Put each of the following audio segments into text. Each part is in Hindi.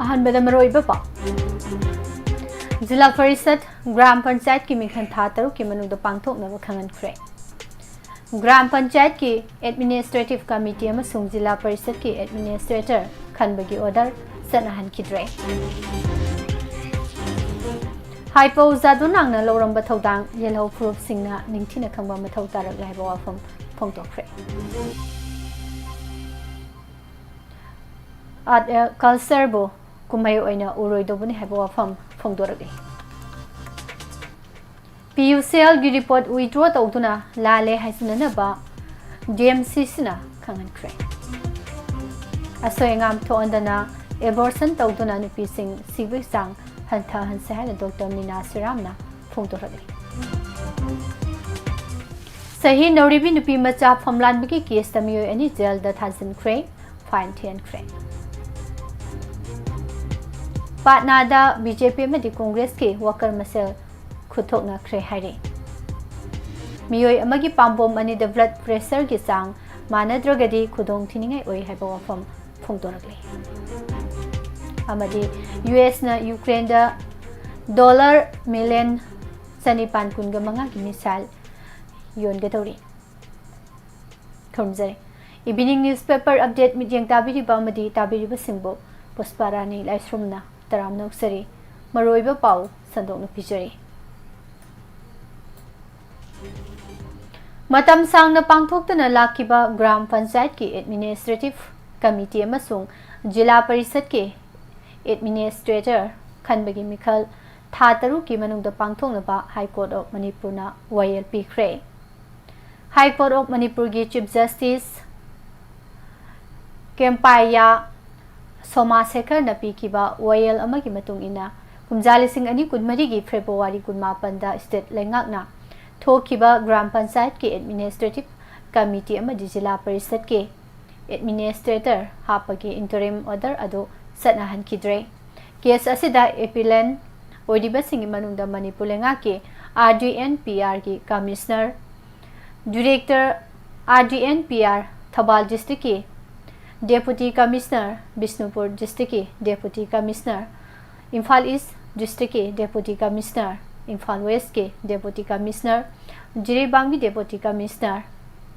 अहनबदा मरोइबा पा जिला परिषद ग्राम पंचायत की मिखन था तरुक की मनुद पांगथोकनबा खंगनख्रे ग्राम पंचायत की एडमिनिस्ट्रेटिव कमिटी अमसुंग जिला परिषद की एडमिनिस्ट्रेटर खनबगी ऑर्डर सनहनखिद्रे हाइपो जादु नांगना लौरंबा थौदांग येलौ प्रूफ सिंगना निंथिना खंबा मथौ तारक लाइबा वाफम फोंगतोख्रे कल्चर बो कुमाई ओइना उरोइदोबनि हाइबा वाफम फोंदोरगे PUCL की रिपोर्ट विड्रॉ तौदुना लाले हाइसननबा DMCCना खंगनख्रे असोयंगाम थोंदना एबॉर्शन तौदुना नुपीसिंग सिबिसांग हंथा हंसे है डॉक्टर मीना सिरामना फोंदोरगे सही नौरिबी नुपी मचा फमलानबगी केस तमियो एनी जेल द थाजिनख्रे फाइन थियनख्रे पाटनादा बीजेपी में कांग्रेस के वर्कर मसेल खुथोकना ख्रे हारे मियोय अमगी पाम्बोम अनि द ब्लड प्रेशर की चांग मानद्रगदी खुदोंग थिनिंगै ओइ हाइबा वाफम फोंदोरगले अमदी यूएस ना यूक्रेन दा डॉलर मिलियन सनिपान कुनगा मंगा की missile योनगदौरी खमजरे evening newspaper update मिडियंग ताबिरिबा अमदी ताबिरिबा सिंबो Pushparani लाइसरुमना तराम Nausari मरोइबा पाउ संदोकना पिजरी मतम सांगना पांगथोक्तना लाखिबा ग्राम पंचायत की एडमिनिस्ट्रेटिव कमिटी अमसुंग जिला परिषद के एडमिनिस्ट्रेटर खनबगी मिखल था तरु की मनुंगदा पांगथोंगनबा हाई कोर्ट ऑफ मणिपुरना वायल पीख्रे हाई कोर्ट ऑफ मणिपुर की चीफ जस्टिस केम्पाया सोमाशेखर नपीखिबा वायल अमगी मतुंग इना कुमजालिसिंग अनि कुनमरी की फेब्रुवारी कुनमापनदा स्टेट लेंगाकना थोखिबा ग्राम पंचायत के एडमिनिस्ट्रेटिव कमिटी अमदी जिला परिषद के एडमिनिस्ट्रेटर हापगी इंटरिम ऑर्डर अदो सनहनखिद्रे केस असिदा एपिलेन ओडिबसिंग मनुंगदा मणिपुर लेंगा के RDNPR की commissioner director RDNPR Thoubal district के डेप्यूटी कमिश्नर बिष्णुपुर डिस्ट्रिक्ट के deputy commissioner Imphal east district के डेप्यूटी कमिश्नर इम्फाल वेस्ट के डेप्यूटी कमिश्नर जिरीबांगी डेप्यूटी कमिश्नर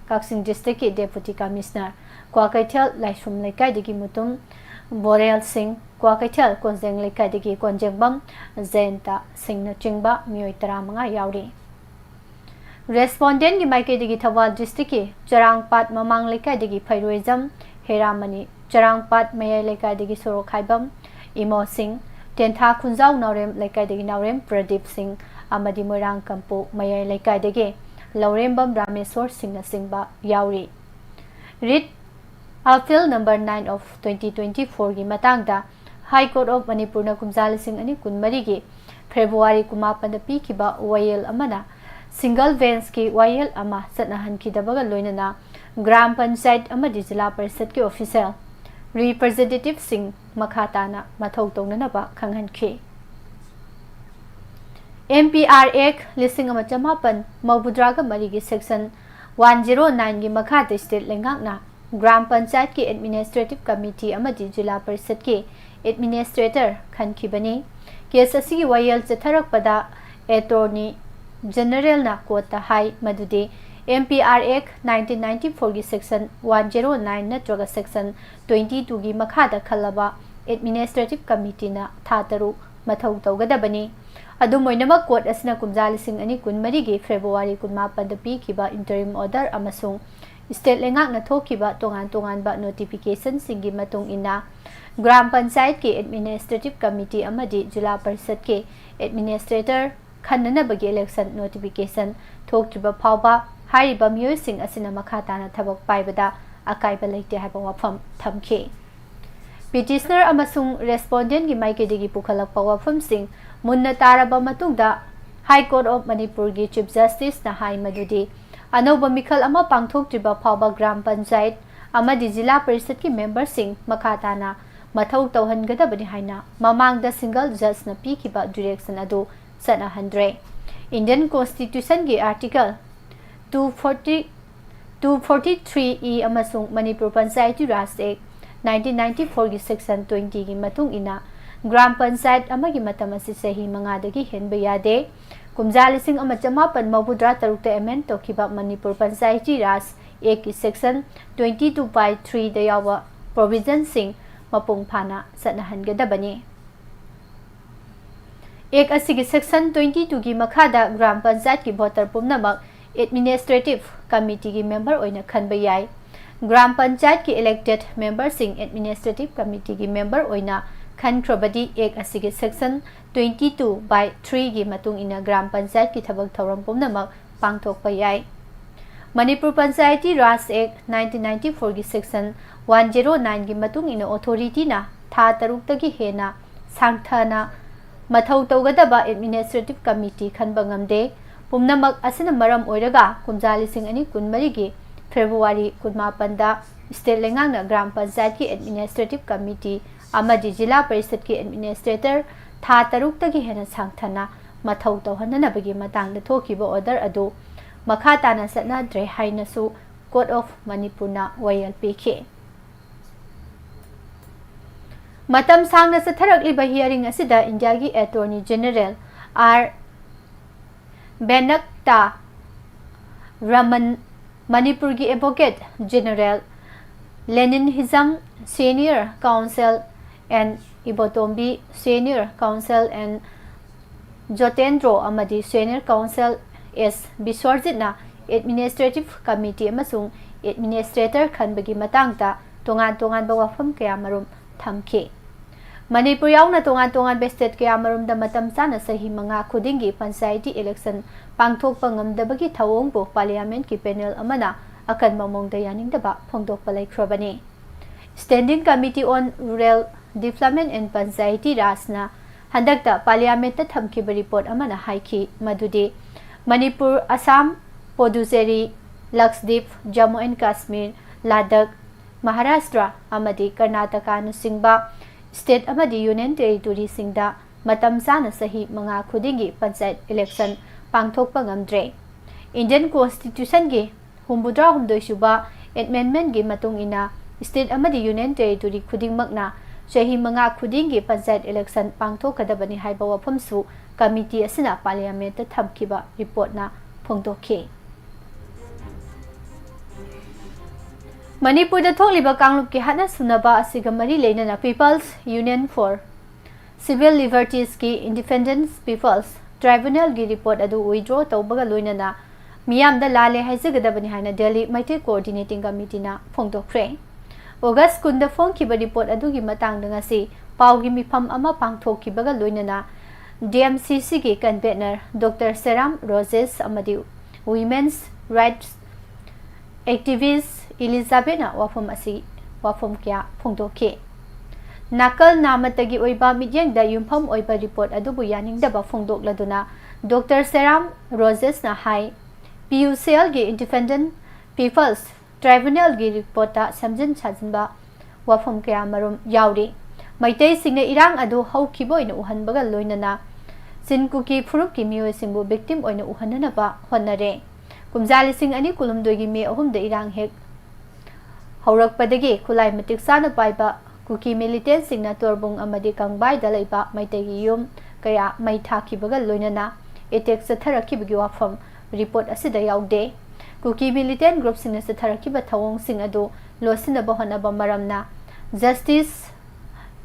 काक्सिंग डिस्ट्रिक्ट के डेप्यूटी कमिश्नर क्वाकैथल लाइसुम लेकाइदगी मुतुम बोरेल सिंह क्वाकैथल कोंजेंग लेकाइदगी कोंजेंगबम जयंता सिंह चिंगबा मियोय तरामंगा यावरी रेस्पोंडेंट की माइकेदगी थवाल डिस्ट्रिक्ट के चरांगपाट ममांग लेकाइदगी फैरोइजम हेरामनी चरांगपाट मयाय लेकाइदगी सोरोखाइबम इमो सिंह टेंथा खुंजाव नौरेम लेकाइदगी नौरेम प्रदीप सिंह अमदी मोरांग कंपो मयाय लेकाइदगी लौरेमबम रामेश्वर सिंह सिंहबा यावरी रिट अपील नंबर 9 ऑफ 2024 की मतंगदा हाई कोर्ट ऑफ मणिपुर न कुमजालिसिंग अनि कुनमरी की फेब्रुवारी कुमापन पीखिबा वायल अमना सिंगल बेंच की वायल अमा सनहनखिदबगा लोइनना ग्राम पंचायत अमदी जिला परिषद के ऑफिसर रिप्रेजेंटेटिव सिंह मखाताना मथौ तौननबा खंगहनखि MPR Act लिसिंग अमा चमापन मौबुद्रागा मरी की सेक्शन 109 की मखाते स्टेट लेंगाकना ग्राम पंचायत के एडमिनिस्ट्रेटिव कमिटी अमदी जिला परिषद के एडमिनिस्ट्रेटर खनखिबनी केस असिगी वायल चथरकपदा एटॉर्नी जनरल ना कोर्ट हाई मदुदे MPR Act 1994 की सेक्शन 109 नत्रगा सेक्शन 22 की मखादा खलबा एडमिनिस्ट्रेटिव कमिटी ना थातरु मथौ तौगदबनी अदुमोइनमक कोर्ट असना कुमजालिसिंग अनि कुनमरी की फेब्रुवारी कुनमापन पीखिबा इंटरिम ऑर्डर अमसुंग स्टेट लेंगाक न थोखिबा तोंगान तोंगानबा नोटिफिकेशन सिंगी मतुंग इना ग्राम पंचायत के एडमिनिस्ट्रेटिव कमिटी अमदी जिला परिषद के एडमिनिस्ट्रेटर खन्ननबगी इलेक्शन नोटिफिकेशन थोक्त्रिबा फावबा हाइरिबा मियोइसिंग असिना मखाताना थबक पाइबदा अकाइबा लेते हाइबा वाफम थमखे पिटिशनर अमसुंग रेस्पोंडेंट की माइकेदगी पुखलकपा वाफमसिंग मुन्ना तारबा मतुंगदा हाई कोर्ट ऑफ मणिपुर की चीफ जस्टिस ना हाई मदुदी अनौबा मिखल अमा पांगथोक्त्रिबा फावबा ग्राम पंचायत अमदी जिला परिषद की मेंबरसिंग मखाताना मथौ तौहनगदबनि हाइना ममांगदा सिंगल जज ना पीखिबा डायरेक्शन अदो सनहंद्रे इंडियन कॉन्स्टिट्यूशन की आर्टिकल 243E अमसुंग मणिपुर पंचायती राज एक्ट 1994 की सेक्शन 20 की मतुंग इना ग्राम पंचायत अमगी मतम असि सही मंगादगी हेनबा यादे कुमजा लिसिंग अमा चमापन मौबुद्रा तरुक एमेन तोखिबा मणिपुर पंचायती राज एक की सेक्शन 22/3 दा यावा प्रोविजन सिंह मपुंग फाना सनहनगदबनी एक असिगी सेक्शन 22 की मखादा ग्राम पंचायत की भोटर पुमनमक एडमिनिस्ट्रेटिव कमिटी की मेंबर ओइना खनबा याय ग्राम पंचायत की elected member Singh administrative committee की मेंबर ओइना खनख्रबदी एक असिगे सेक्शन 22/3 की मतुंग इना ग्राम पंचायत की थबक थौरम पुमनमक पांगथोकपा याय मणिपुर पंचायती राज एक्ट 1994 की सेक्शन 109 की मतुंग इना अथॉरिटी ना था तरुक्तगी हेना सांगथाना मथौ तौगदबा एडमिनिस्ट्रेटिव कमिटी खनबा ngamde पुमनमक असना मरम ओइरगा कुमजा लिसिंग अनि कुनमरी की फेब्रुवारी 18 दा स्टेट लेंगांगना ग्राम पंचायत की एडमिनिस्ट्रेटिव कमिटी अमदी जिला परिषद की एडमिनिस्ट्रेटर था तरुक्तगी हेना सांगथाना मथौ तौहननबगी मतंगदा थोखिबा ऑर्डर अदो मखा ताना सनाद्रे हाइनसु कोर्ट ऑफ मणिपुरना वयल पेखे मतम सांगना सथरकलिबा हियरिंग असिदा इंडिया की attorney general R Venkataramani Manipur की advocate general Lenin Hijam senior counsel and Ibotombi senior counsel and Jotendro अमदी सीनियर काउंसिल एस बिस्वर्जितना एडमिनिस्ट्रेटिव कमिटी अमसुंग एडमिनिस्ट्रेटर खनबगी मतंगता तोंगान तोंगान बवाफम कया मरुम थमखे मणिपुर यावना तोंगान तोंगान बेस्टेट कया मरुम दा मतम चाना सही मंगा खुदिंगी पंचायती इलेक्शन पांगथोकपा ngamdabagi thawongbo पार्लियामेंट की पैनल अमना अकन ममोंगदा यानिंगदबा फोंगदोकपा लैख्रबनी standing committee on rural development and panchayati राजना हंदकता पार्लियामेंट ता थमखिबा रिपोर्ट अमना हाइखी मदुदे मणिपुर असम पुडुचेरी लक्षद्वीप जम्मू एंड कश्मीर लद्दाख महाराष्ट्र अमदी कर्नाटका नुसिंगबा स्टेट अमदी यूनियन टेरिटोरी सिंगदा मतम चाना सही मंगा खुदिंगी पंचायत इलेक्शन पांगथोकपा ngamdre इंडियन कॉन्स्टिट्यूशन के 73 सुबा एमेंडमेंट की मतुंग इना स्टेट अमदी यूनियन टेरिटोरी खुदिंगमकना चही मंगा खुदिंगी पंचायत इलेक्शन पांगथोकदबनी हाइबा वफमसु कमिटी असना पार्लियामेंट थमखिबा रिपोर्टना फोंगदोखे मणिपुर थोलिबा कांगलुप के हाना सुनबा असिगा मरी लेना people's union for civil liberties की इंडिपेंडेंस पीपल्स ट्राइब्यूनल की रिपोर्ट अदु विड्रॉ तौबगा लोइनना मियामदा लाले हाइजगदबनी हाइना दिल्ली मैटे कोऑर्डिनेटिंग कमिटी ना फोंगदोख्रे अगस्त कुंदा फोंखिबा रिपोर्ट अदुगी मतंगदा ngasi पाउगी मिफम अमा पांगथोखिबगा लोइनना डीएमसीसी की कन्वेनर डॉक्टर सेराम रोजेस अमदी वुमेन्स राइट्स एक्टिविस्ट इलिजाबेना वाफम क्या फोंगदोखे नाकल नामतगी ओइबा मिडियंग दा युमफम ओइबा रिपोर्ट अदुबु यानिंगदबा फोंगदोकलदुना डॉक्टर सेराम रोजेस ना हाई पीयूसीएल की इंडिपेंडेंट पीपल्स ट्राइब्यूनल की रिपोर्ट समझन साजनबा वाफम कया मरुम याउरी मैतै सिंग इरांग अदु हौखिबो इन उहनबगा लोइनना सिनकुकी फुरुप की मियोय सिंगबु विक्टिम ओइन उहननबा होनरे कुमजाली सिंग अनि कुलुमदोगी मे अहुमद इरांग हेक हौरकपदगी खुलाई मतिक साना पाइबा कुकी मिलिटेंट सिंगना तोरबुंग अमदी कंगबाई दा लैबा मैतैगी युम कया मै थाखिबगा लोइनना एटेक सथरखिबगी वाफम रिपोर्ट असिदा याउदे कुकी मिलिटेंट ग्रुप सिंगना सथरखिबा थवोंग सिंग अदु लोसिनबा होनबा मरमना जस्टिस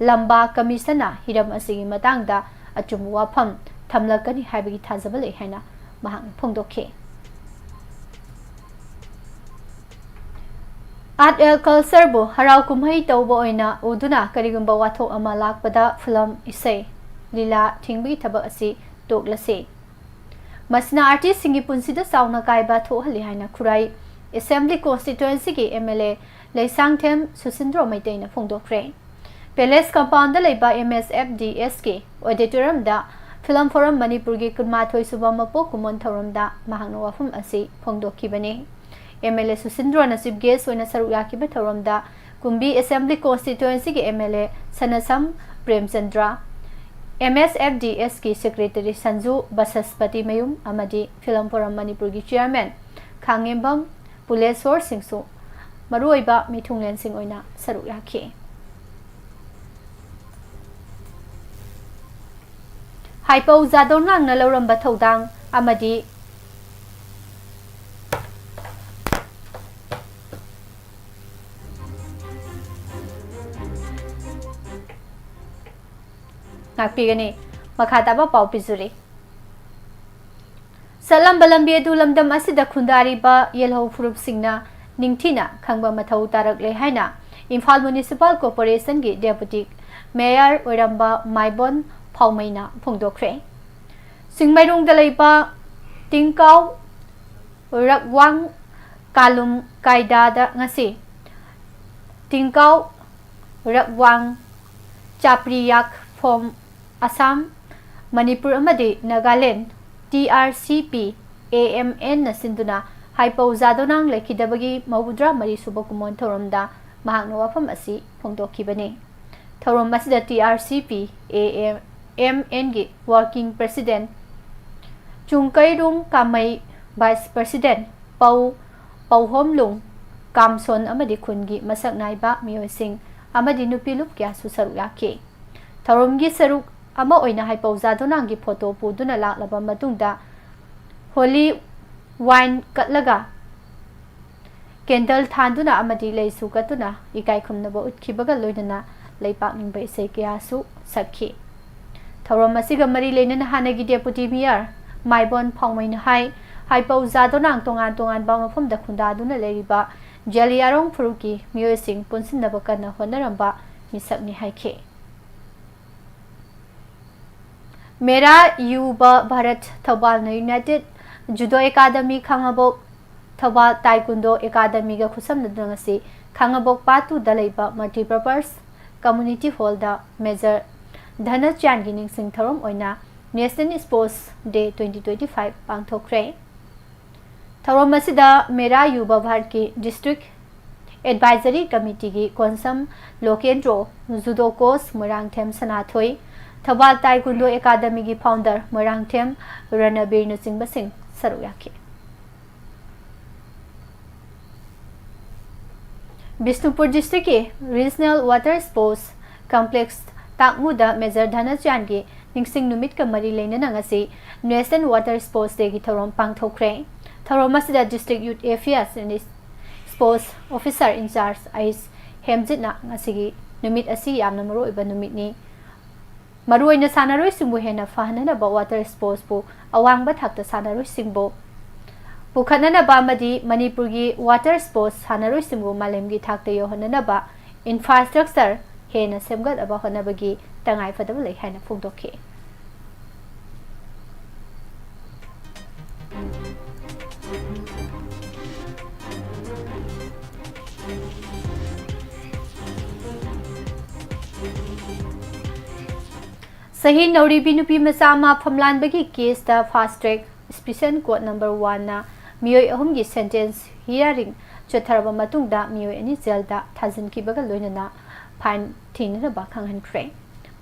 लंबा कमिशना हिरम असिगी मतंगदा अचुम वाफम थमलकनी हाइबगी थाजबा लै हैना महंग फोंगदोखे आर्ट एंड कल्चर बो हराव कुमहै तौबा ओइना उदुना करिगुंबा वाथोक अमा लाकपदा फिल्म इसै लीला थिंगबी थबक असि तोकलसे मसना आर्टिस्ट सिंगी पुंसिदा साउना काइबा थोहली हाइना खुराई असेंबली कॉन्स्टिट्यूएंसी की एमएलए लेसांगथेम सुसिंद्रो मैतेना फोंगदोख्रे पैलेस कंपाउंड लेबा एमएसएफडीएस के ऑडिटोरियम दा फिल्म फोरम मणिपुर की कुमाथोई सुबा मपो कुमोन थौरम दा महंगनो वाफम असि फोंगदोखिबने एमएलए सुसिंद्रो नसीब गेस ओइना सरुक याकिबा थौरम दा कुंबी असेंबली कॉन्स्टिट्यूएंसी के एमएलए सनसम प्रेमचंद्र एमएसएफडीएस की सेक्रेटरी संजू बसस्पति मयूम अमदी फिल्म फोरम मणिपुर की चेयरमैन खांगेंबम पुलेसोर सिंगसु मरुइबा मिथुंगलेन सिंह ओइना सरुक याखि हाइपौ जादोनांगना लौरंबा थौदांग अमदी नागपीगने मखाताबा पाउ पिजुरे सलम बलम्बी अदु लमदम असिदा खुंदारिबा येलहौ फुरुप सिंगना निंगथिना खंगबा मथौ तारकले हाइना इम्फाल म्युनिसिपल कॉर्पोरेशन की डेप्यूटी मेयर ओरंबा माइबोन फाउमैना फोंदोखरे सिंगमैरोंग दलैबा तिंकाउ रकवांग कालुम कायदादा ngasi तिंकाउ रकवांग चाप्रियाक फोम असम मणिपुर अमदि Nagaland TRCP AMN na sinduna haipau zadonan lekhidabagi mawudra mari suba kumon thoromda mahakna wafam asi phongdokhibane thorom asida TRCP AMN gi working president chungkairung kamai vice president pauhomlung kamson amadi khungi masak naiba miyosing amadi nupilup kya susaru yakhe thorom gi saruk ama oina haipau zadonan gi photo puduna laklaba matungda holy wine कटलगा कैंडल थांदुना अमदी लेसु कतुना इकाई खुमनबो उत्खिबगा लोइनना लेपाकनिंग बैसे कयासु सखी थौरम असिगा मरी लेनना हानगी डेप्यूटी मेयर माइबोन फाउमैन हाइपौ जादोनांग तोंगान तोंगान बा मफम दखुंदादुना लेरिबा जेलियारोंग फुरुकी मियोसिंग पुनसिनबा कन्ना होनरंबा मिसकनि हाइखे Mera Yuva Bharat Thoubal united judo academy Khangabok Thoubal taekwondo academy गा खुसमनदंगसी खांगाबोक पातु दलैबा मल्टीपर्पस कम्युनिटी हॉल दा मेजर धनचान गी निंगसिंग थौरम ओइना नेशनल स्पोर्ट्स डे 2025 पांगथोखरे थौरम असिदा मेरा युवा भारत की डिस्ट्रिक्ट एडवाइजरी कमिटी की Konsam Lokendro judo coach Moirangthem Sanathoi Thoubal taekwondo academy की फाउंडर मोरांगथेम रणबीर नचिंग बसिंग सरू याखे बिष्णुपुर डिस्ट्रिक्ट के रीजनल वाटर स्पोर्ट्स कॉम्प्लेक्स ताकमुदा मेजर धनचान की निंगसिंग नुमित का मरी लेना ngasi national water sports day की थौरम पांगथोखरे थौरम असिदा district youth affairs and sports officer in charge आइस हेमजितना ngasi की नुमित असी यामना मरोइबा नुमितनी मरुइना सानारोइ सिंबु हेना फाहनना बा वाटर स्पोर्ट्स बु अवांगबा थाक्ता सानारोइ सिंबु पुखनना बा मदि मणिपुर की वाटर स्पोर्ट्स सानारोइ सिंबु मालेमगी थाक्ता योहनना बा इंफ्रास्ट्रक्चर हेना सेमगत अबा होनबगी तंगाई फदब लै हाइना फोंदोखे सही नौरीबी नुपी मचा मा फमलानबगी केस दा fast track special court number 1 ना मियोय अहम की सेंटेंस हियरिंग चथरबा मतुंगदा मियोय अनि जेल दा थाजिनकिबगा लोइनना फाइन थिनरबा खांगहनख्रे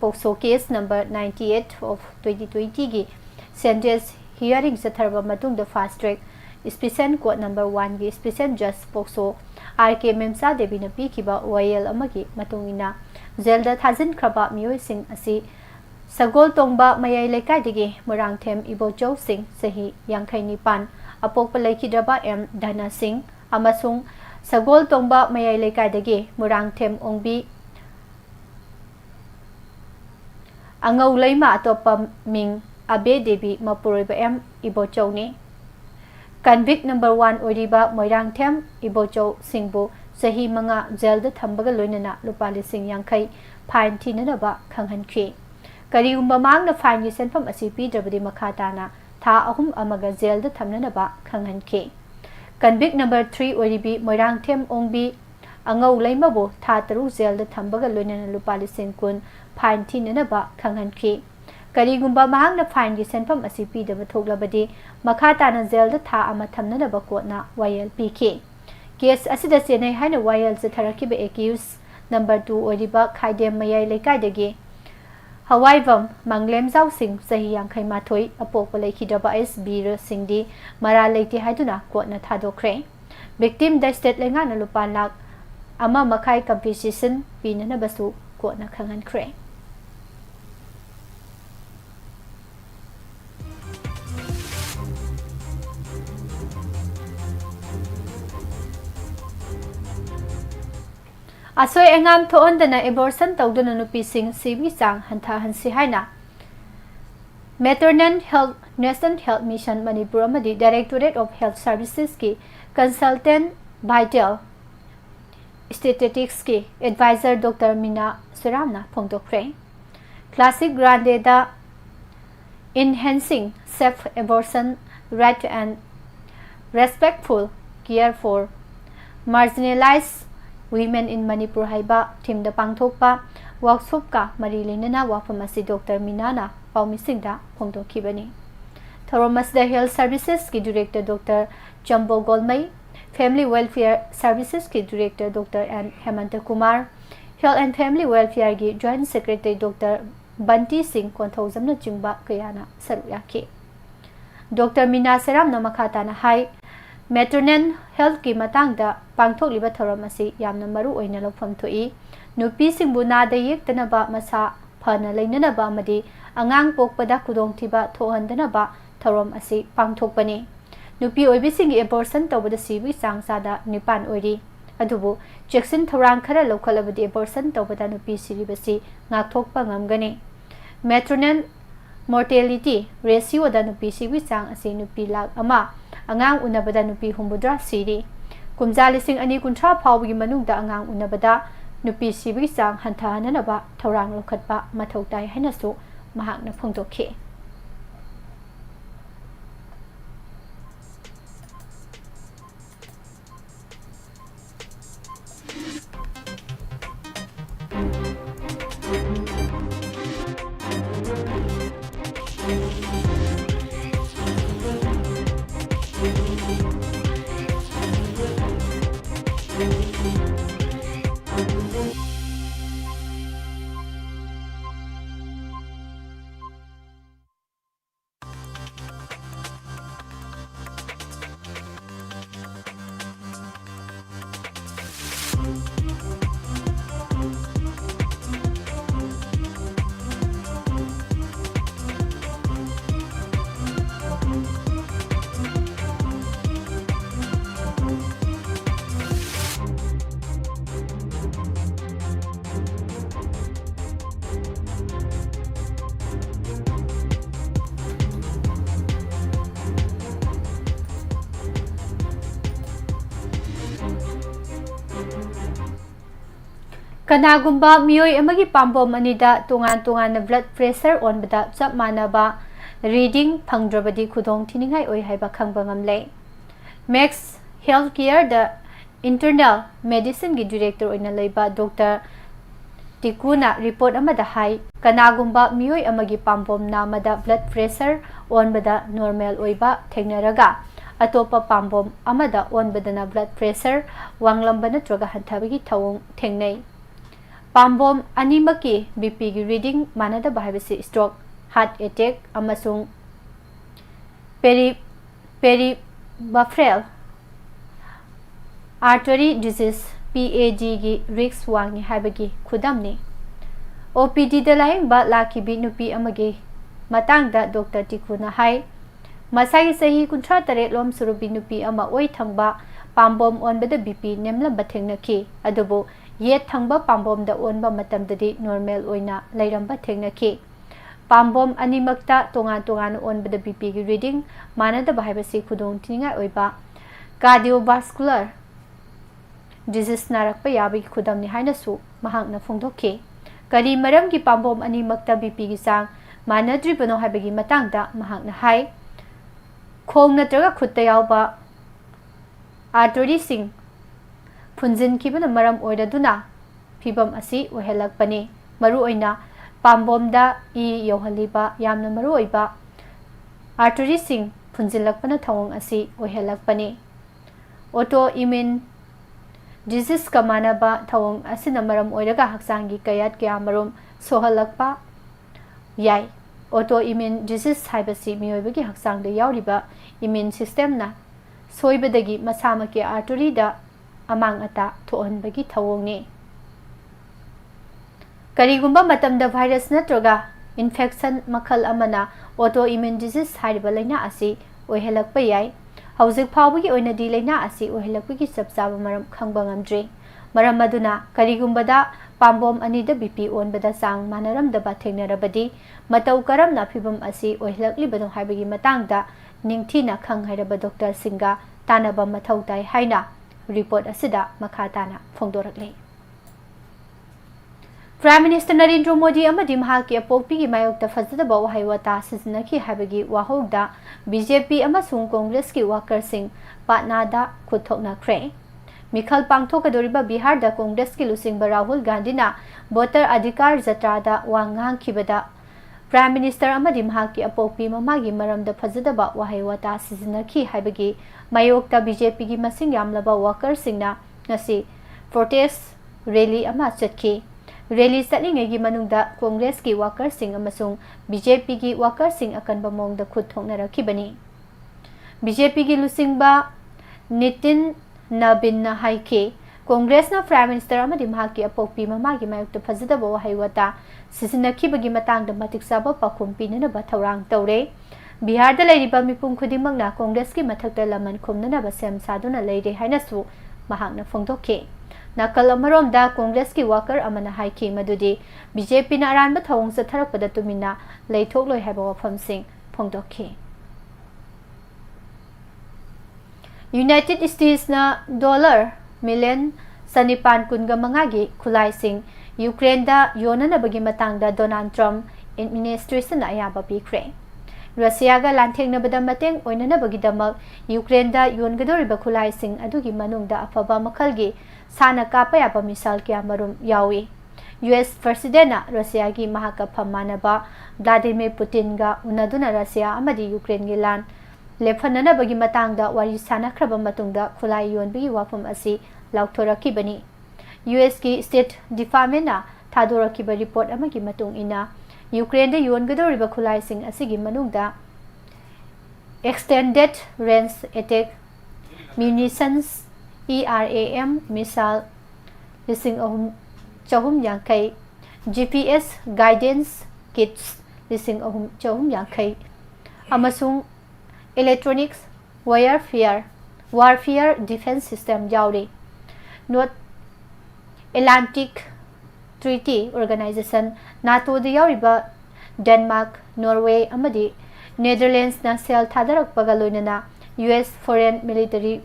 पोक्सो केस नंबर 98 ऑफ 2020 की सेंटेंस हियरिंग चथरबा मतुंगदा fast track special court number 1 की स्पेशल जज पोक्सो आरके मेमसा देवी न पीखिबा वायल अमगी मतुंगिना जेल दा थाजिनख्रबा मियोय सिंग असि सगोल तोंबा मयाई लेकाइदगी मोरांगथेम इबोचौ सिंह सही यांखैनिपान अपोप लेखिद्रबा एम धना सिंह अमसुंग सगोल तोंबा मयाई लेकाइदगी मोरांगथेम ओंबी अंगौ लैमा अतोपा मिंग अबे देवी मपुरोइबा एम इबोचौने कन्विक्ट नंबर 1 ओरिबा मोरांगथेम इबोचौ सिंहबु सही मंगा जेल द थंबगा लोइनना लुपा लिसिंग यांखै फाइन थिननबा खंगहनख्रे करीगुंबा मांगना फाइन की सेंफम असी पीद्रबदी मखाताना था अहुम अमगा जेल द थमननबा खंगहनखे कन्विक्ट नंबर 3 ओरिबी मोरांगथेम ओंबी अंगौ लैमबो था तरु जेल द थंबगा लोइनना लुपा लिसिंग कुन फाइन थिननबा खंगहनखे करीगुंबा मांगना फाइन की सेंफम असी पीदब थोगलबदी मखाताना जेल द था अमा थमननबा कोटना वायल पीखे केस असिदा सेनै हाइना वायल से थरकिबा एक्यूज नंबर 2 ओरिबा खाइदेम मयाई लेकाइदगी हवाईवम मंगलेम जाउ सिंह सही यांखै माथोई अपोप लेखिद्रबा एस बीर सिंहदी मरा लेते हाइदुना कोटना थादोखरे विक्टिम द स्टेट लेंगाना लुपा लाख अमा मखाई कंपनसेशन पीननबसु कोटना खंगनख्रे asoi engam thoondana abortion tawduna nupising sibi chang hantha hansi haina Maternal Health National Health Mission Manipur amadi Directorate of Health Services ki Consultant Vital Statistics ki Advisor Dr. Mina Suramna phongdokre Classic Grande da Enhancing Safe Abortion Right and Respectful Care for Marginalized Women in Manipur haiba team da pangthokpa workshop ka mari lenana wafam asi Dr. Minana Paumisingda phongdokhibani Thomas the Health Services ki Director Dr. Jambo Golmai Family Welfare Services ki Director Dr. N. Hemanta Kumar Health and Family Welfare ki Joint Secretary Dr. Banti Singh Konthauzamna chingba kayana saruyaki Dr. Mina Seram na makhatana hai Maternal Health ki matangda pangthokliba thoram asi yamna maru oina lofam thoi nupi singbu nada yektanaba masa phana leinanaba amadi angang pokpada khudongthiba thohandanaba thoram asi pangthokpani nupi oibising abortion tawbada sibi changsada nipan oiri adubu jackson thorang khara lokhalabadi abortion tawbada nupi siribasi ngakthokpa ngamgani maternal mortality ratio da nupi sibi chang asi nupi lak ama angang unabada nupi humbudra siri kumjali sing ani kuntra phawgi manungda angang unabada nupi sibi chang hanthananaba thorang lokhatpa mathautai hainasu mahakna phongdokhe Kanagumba miyoy amagi pambom anida tungan na blood pressure on bada chap manaba reading phangdrabadi khudong thiningai oi haiba khangba ngamle Max Healthcare the Internal Medicine gi Director oina leiba Dr. Tikuna report amada hai kanagumba miyoy amagi pambom namada blood pressure on bada normal oiba thengnaraga atopa pambom amada on badana blood pressure wanglamba natraga hanthabagi thawong thengnai Pambom animaki BP gi reading manada bahibasi stroke heart attack amasung peripheral artery disease PAD gi risk wangi haibagi khudamni OPD da laing ba lakibi nupi amagi matangda Dr. Tikuna hai masai sahi kuntra tare lom surubi nupi ama oi thangba pambom onbada BP nemlamba thengnaki adubo Yet thangba pambom da onba matamdadi normal oina lairamba thengnaki pambom animakta tongan onbada BP gi reading manada bahibasi khudong thininga oiba cardiovascular disease narakpa yabi khudamni hainasu mahangna phongdokhe kari maram gi pambom animakta BP gi sang manadri bano haibagi matangda mahangna hai khong natraga khutta yawba artery sing Punjin kibana maram oidaduna phibam asi ohelakpani maru oina pambom da I yohaliba yamna maru oiba artery sing punjilakpana thawong asi ohelakpani autoimmune disease kamana ba thawong asina maram oiraga haksangi kayat kya marum sohalakpa yai autoimmune disease haibasi miyoibagi haksangda yawriba immune system na soibadagi masamaki artery da amang ata thohanbagi thawongni karigumba matamda virus natroga infection makhal amana autoimmune disease hariba laina asi ohelakpa yai hauzik phawbagi oina di laina asi ohelakpagi sabsaba maram khangba ngamdre मरम अदुना करिगुंबदा पाम्बोम अनिदा बीपी ओनबदा सांग मानरमदबा थेंगनरबदी मतौ करमना फिबम असी ओहिलक्लिबदो हाइबगी मतांगदा निंगथीना खंगहाइरब डॉक्टर सिंगा तानबा मथौ ताई हाइना रिपोर्ट असिदा मखा ताना फोंदोरकले। प्राइम मिनिस्टर नरेंद्र मोदी अमदी महाकी अपोक्पी की मायोक्ता फजदबा वहाई वता सिजनकी हाइबगी वाहोंगदा बीजेपी अमसुंग कांग्रेस की वर्करसिंग पाटनादा खुथोकनाख्रे। मिखल पांगथोकदोरिबा बिहार दा कांग्रेस की लुसिंगबा राहुल गांधी ना वोटर अधिकार जत्रादा वांगांगखिबदा प्राइम मिनिस्टर अमदी महाकी अपोक्पी ममागी मरमदा फजदबा वहाई वता सिजनकी हाइबगी मायोक्ता बीजेपी की मसिंग यामलबा वर्करसिंगना ngasi प्रोटेस्ट रैली अमा चटकी। रैली चटलिंगेगी मनुंगदा कांग्रेस की वर्करसिंग अमसुंग बीजेपी की वर्करसिंग अकनबा मोंगदा खुद थोंगनरखिबनी। बीजेपी की लुसिंगबा नितिन नबिन हाइके कांग्रेस ना प्राइम मिनिस्टर अमदी महाकी अपोक्पी ममागी मायोक्ता फजदबा वहाई वता सिजनखिबगी मतांगदा मतिक चाबा पाखुम पिननबा थौरांग तौरे। बिहार दा लैरिबा मिपुम खुदिमंगना कांग्रेस की मथक्ता लमन खुमननबा सेम सादुना लैरे हाइनसु महांगना फोंदोखे। नकल अमरोमदा कांग्रेस की वर्कर अमना हाइकी मदुदी बीजेपी ना अरानबा थौंग चथरपदा तुमिना लैथोकलोय हाइबा वफमसिंग फोंदोखे। यूनाइटेड स्टेट्स ना डॉलर मिलियन सनिपान कुनगा मंगागी खुलाइसिंग यूक्रेन दा योननबगी मतांगदा डोनाल्ड ट्रम्प एडमिनिस्ट्रेशन अयाबा पीख्रे। रशिया गा लांथेंगनबदा मतेंग ओइननबगीदमक यूक्रेन दा योनगदोरिबा खुलाइसिंग अदुगी मनुंगदा अफबा मखलगी साना कापा याबा मिसाल क्या मरुम यावी। यूएस प्रेसिडेंट रशिया की महाका फमानबा व्लादिमीर पुतिन गा उनदुना रशिया अमदी यूक्रेन गी लान लेफननबगी मतांगदा वारी सानाख्रबा मतुंगदा खुलाई योनबगी वाफम असी लाउथोरखिबनी। यूएस की स्टेट डिपार्टमेंट थादोरखिबा रिपोर्ट अमगी मतुंग इना यूक्रेन दे योनगदोरिबा खुलाइसिंग असिगी मनुंगदा extended range attack munitions ERAM missile 450 GPS guidance kits 450 अमसुंग इलेक्ट्रॉनिक्स वारफेयर डिफेंस सिस्टम यावरी। North Atlantic Treaty Organization NATO दा यावरिबा डेनमार्क नॉर्वे अमदी नेदरलैंड्स ना सेल थादरकपगा लोइनना US foreign military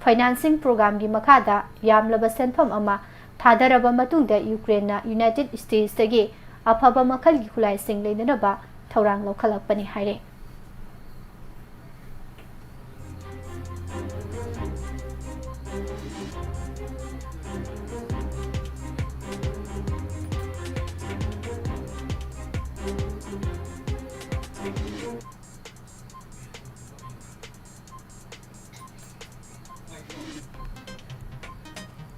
financing programme की मखादा यामलबा सेनफम अमा थादरबा मतुंगदा यूक्रेन ना यूनाइटेड स्टेट्स तगी अफबा मखल की खुलाइसिंग लेननबा थौरांग लौखलकपनी हाइरे।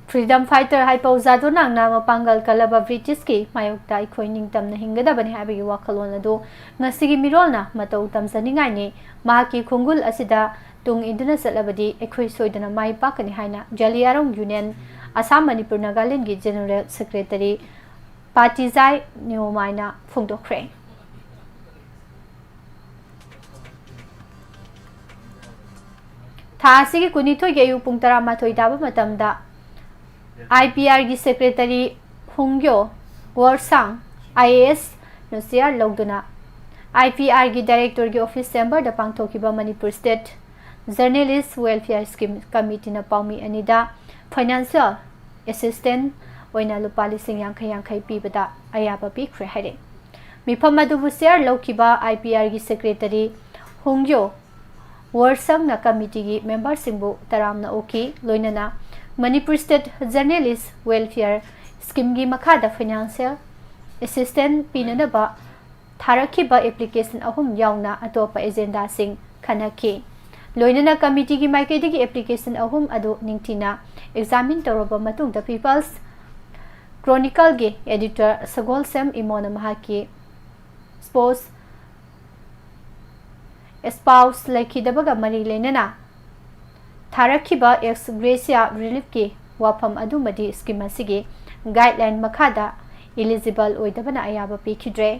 फ्रीडम फाइटर हाइपौजादो नांगना मपांगल कलबा ब्रिटिश की मायोक्ता इखोई निंगतमना हिंगदबनी हाइबगी वाखलोन अदो ngasiगी मिरोलना मतौ तमजनिंगाइने माकी खुंगुल असिदा तुंग इंदना चलबदी इखोई सोइदना माई पाकनी हाइना जलियारोंग यूनियन असम मणिपुर नागालैंड की जनरल सेक्रेटरी पाटिजाई न्योमाइना फोंदोख्रे। थासिगी कुनिथोय गेयु पुंग 13 ताबा मतमदा IPR की सेक्रेटरी होंग्यो वर्सांग IAS नसियार लौदुना IPR की डायरेक्टर की ऑफिस चेंबर द पांगथोकिबा Manipur state journalist welfare scheme committee ना पाउमी अनिदा फाइनेंशियल असिस्टेंट ओइना लुपा 50 पीबदा अयाबा पीख्रे हाइरे। मिफम अदुबु शेयर लौकिबा IPR की सेक्रेटरी होंग्यो वर्सांग ना कमिटी की मेंबर सिंबु तरामना ओकी लोइनना Manipur state journalist welfare scheme की मखादा फाइनेंशियल असिस्टेंट पीननबा थारखिबा एप्लीकेशन अहुम यावना अतोपा एजेंडा सिंग खनखी। लोइनना कमिटी की माइकेदी की एप्लीकेशन अहुम अदो निंगथिना एग्जामिन तौरबा मतुंगदा पीपल्स क्रॉनिकल के एडिटर सगोल सेम इमोना महाकी स्पाउस लेखिदबगा मरी लेनना थारखिबा एक्स ग्रेसिया रिलीफ की वाफम अदुमदी स्कीम असिगे गाइडलाइन मखादा एलिजिबल ओइदबना अयाबा पीखिद्रे।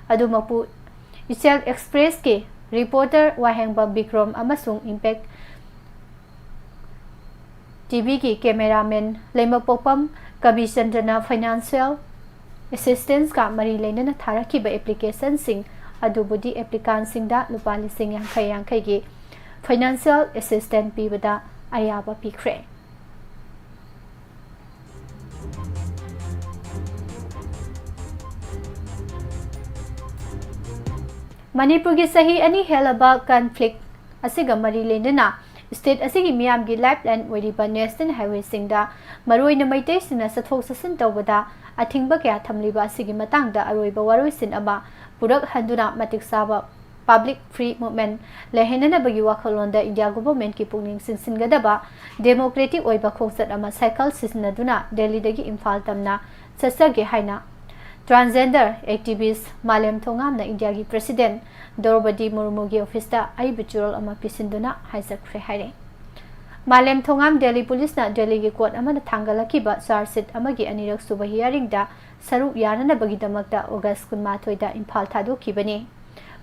अदुमपु इचेल एक्सप्रेस के रिपोर्टर वाहेंगबा विक्रम अमसुंग इम्पैक्ट टीवी की कैमरामैन लेमपोपम कबीचंद्रना फाइनेंशियल असिस्टेंस का मरी लेना थारखिब एप्लीकेशन सिंह अदुबुदी एप्लीकांट सिंहदा लुपा लिसिंग यांखै यांखै की फाइनेंशियल असिस्टेंट पीबदा अयाबा पीख्रे मणिपुर की सही अनि हेलबा कॉन्फ्लिक्ट असिगा मरी लेना स्टेट असिगी मियाम की लाइफलाइन ओइरिबा नेशनल हाईवे सिंगदा मरोइना मैतै सिना सथोक ससिन तौबदा अथिंगबा क्या थमलिबा असिगी मतंगदा अरोइबा वारोइसिन अमा पुरक हंदुना मतिक साबा पब्लिक फ्री मूवमेंट लेहेननबगी वाखलोंदा इंडिया गवर्नमेंट की पुनिंग सिंगसिनगदबा डेमोक्रेटिक ओइबा खोंसत अमा साइकिल सिसनदुना दिल्लीदगी इम्फाल तमना ससगे हाइना ट्रांसजेंडर एक्टिविस्ट मालेम थोंगामना इंडिया की प्रेसिडेंट द्रौपदी मुर्मू की ऑफिस चुरल पिसिंदुना हाइजख्रे हाइरे मालेम थोंगाम दिल्ली पुलिस दिल्ली की कोर्ट थांगलखिबा चार्जशीट अनिरक सुब हियरिंग सरुक याननबगीदमक्ता ऑगस्ट 18 इम्फाल थादोखिबने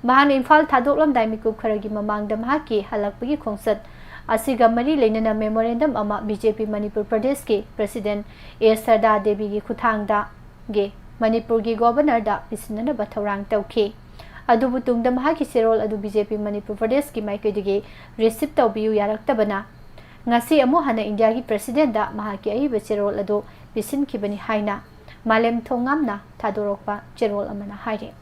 महान इम्फाल थादोकलमदाय मिकुब खरगी ममांगदा महाकी हलकपगी खोंसत असिगा मरी लेनना मेमोरेंडम अमा बीजेपी मणिपुर प्रदेश के प्रेसिडेंट ए सरदा देवी की खुथांगदा गे मणिपुर की गवर्नर दा पिसिननबा थौरांग तौखि अदुबु तुंगदा महाकी सेरोल अदु बीजेपी मणिपुर प्रदेश की माइकैदगी रिसीव तौबियु यारक्तबना ngasi amu hana India की प्रेसिडेंट दा महाकी अइबा चेरोल अदु पिसिनखिबनि हाइना मालेम थोंगामना थादोरकपा चेरोल अमना हाइरे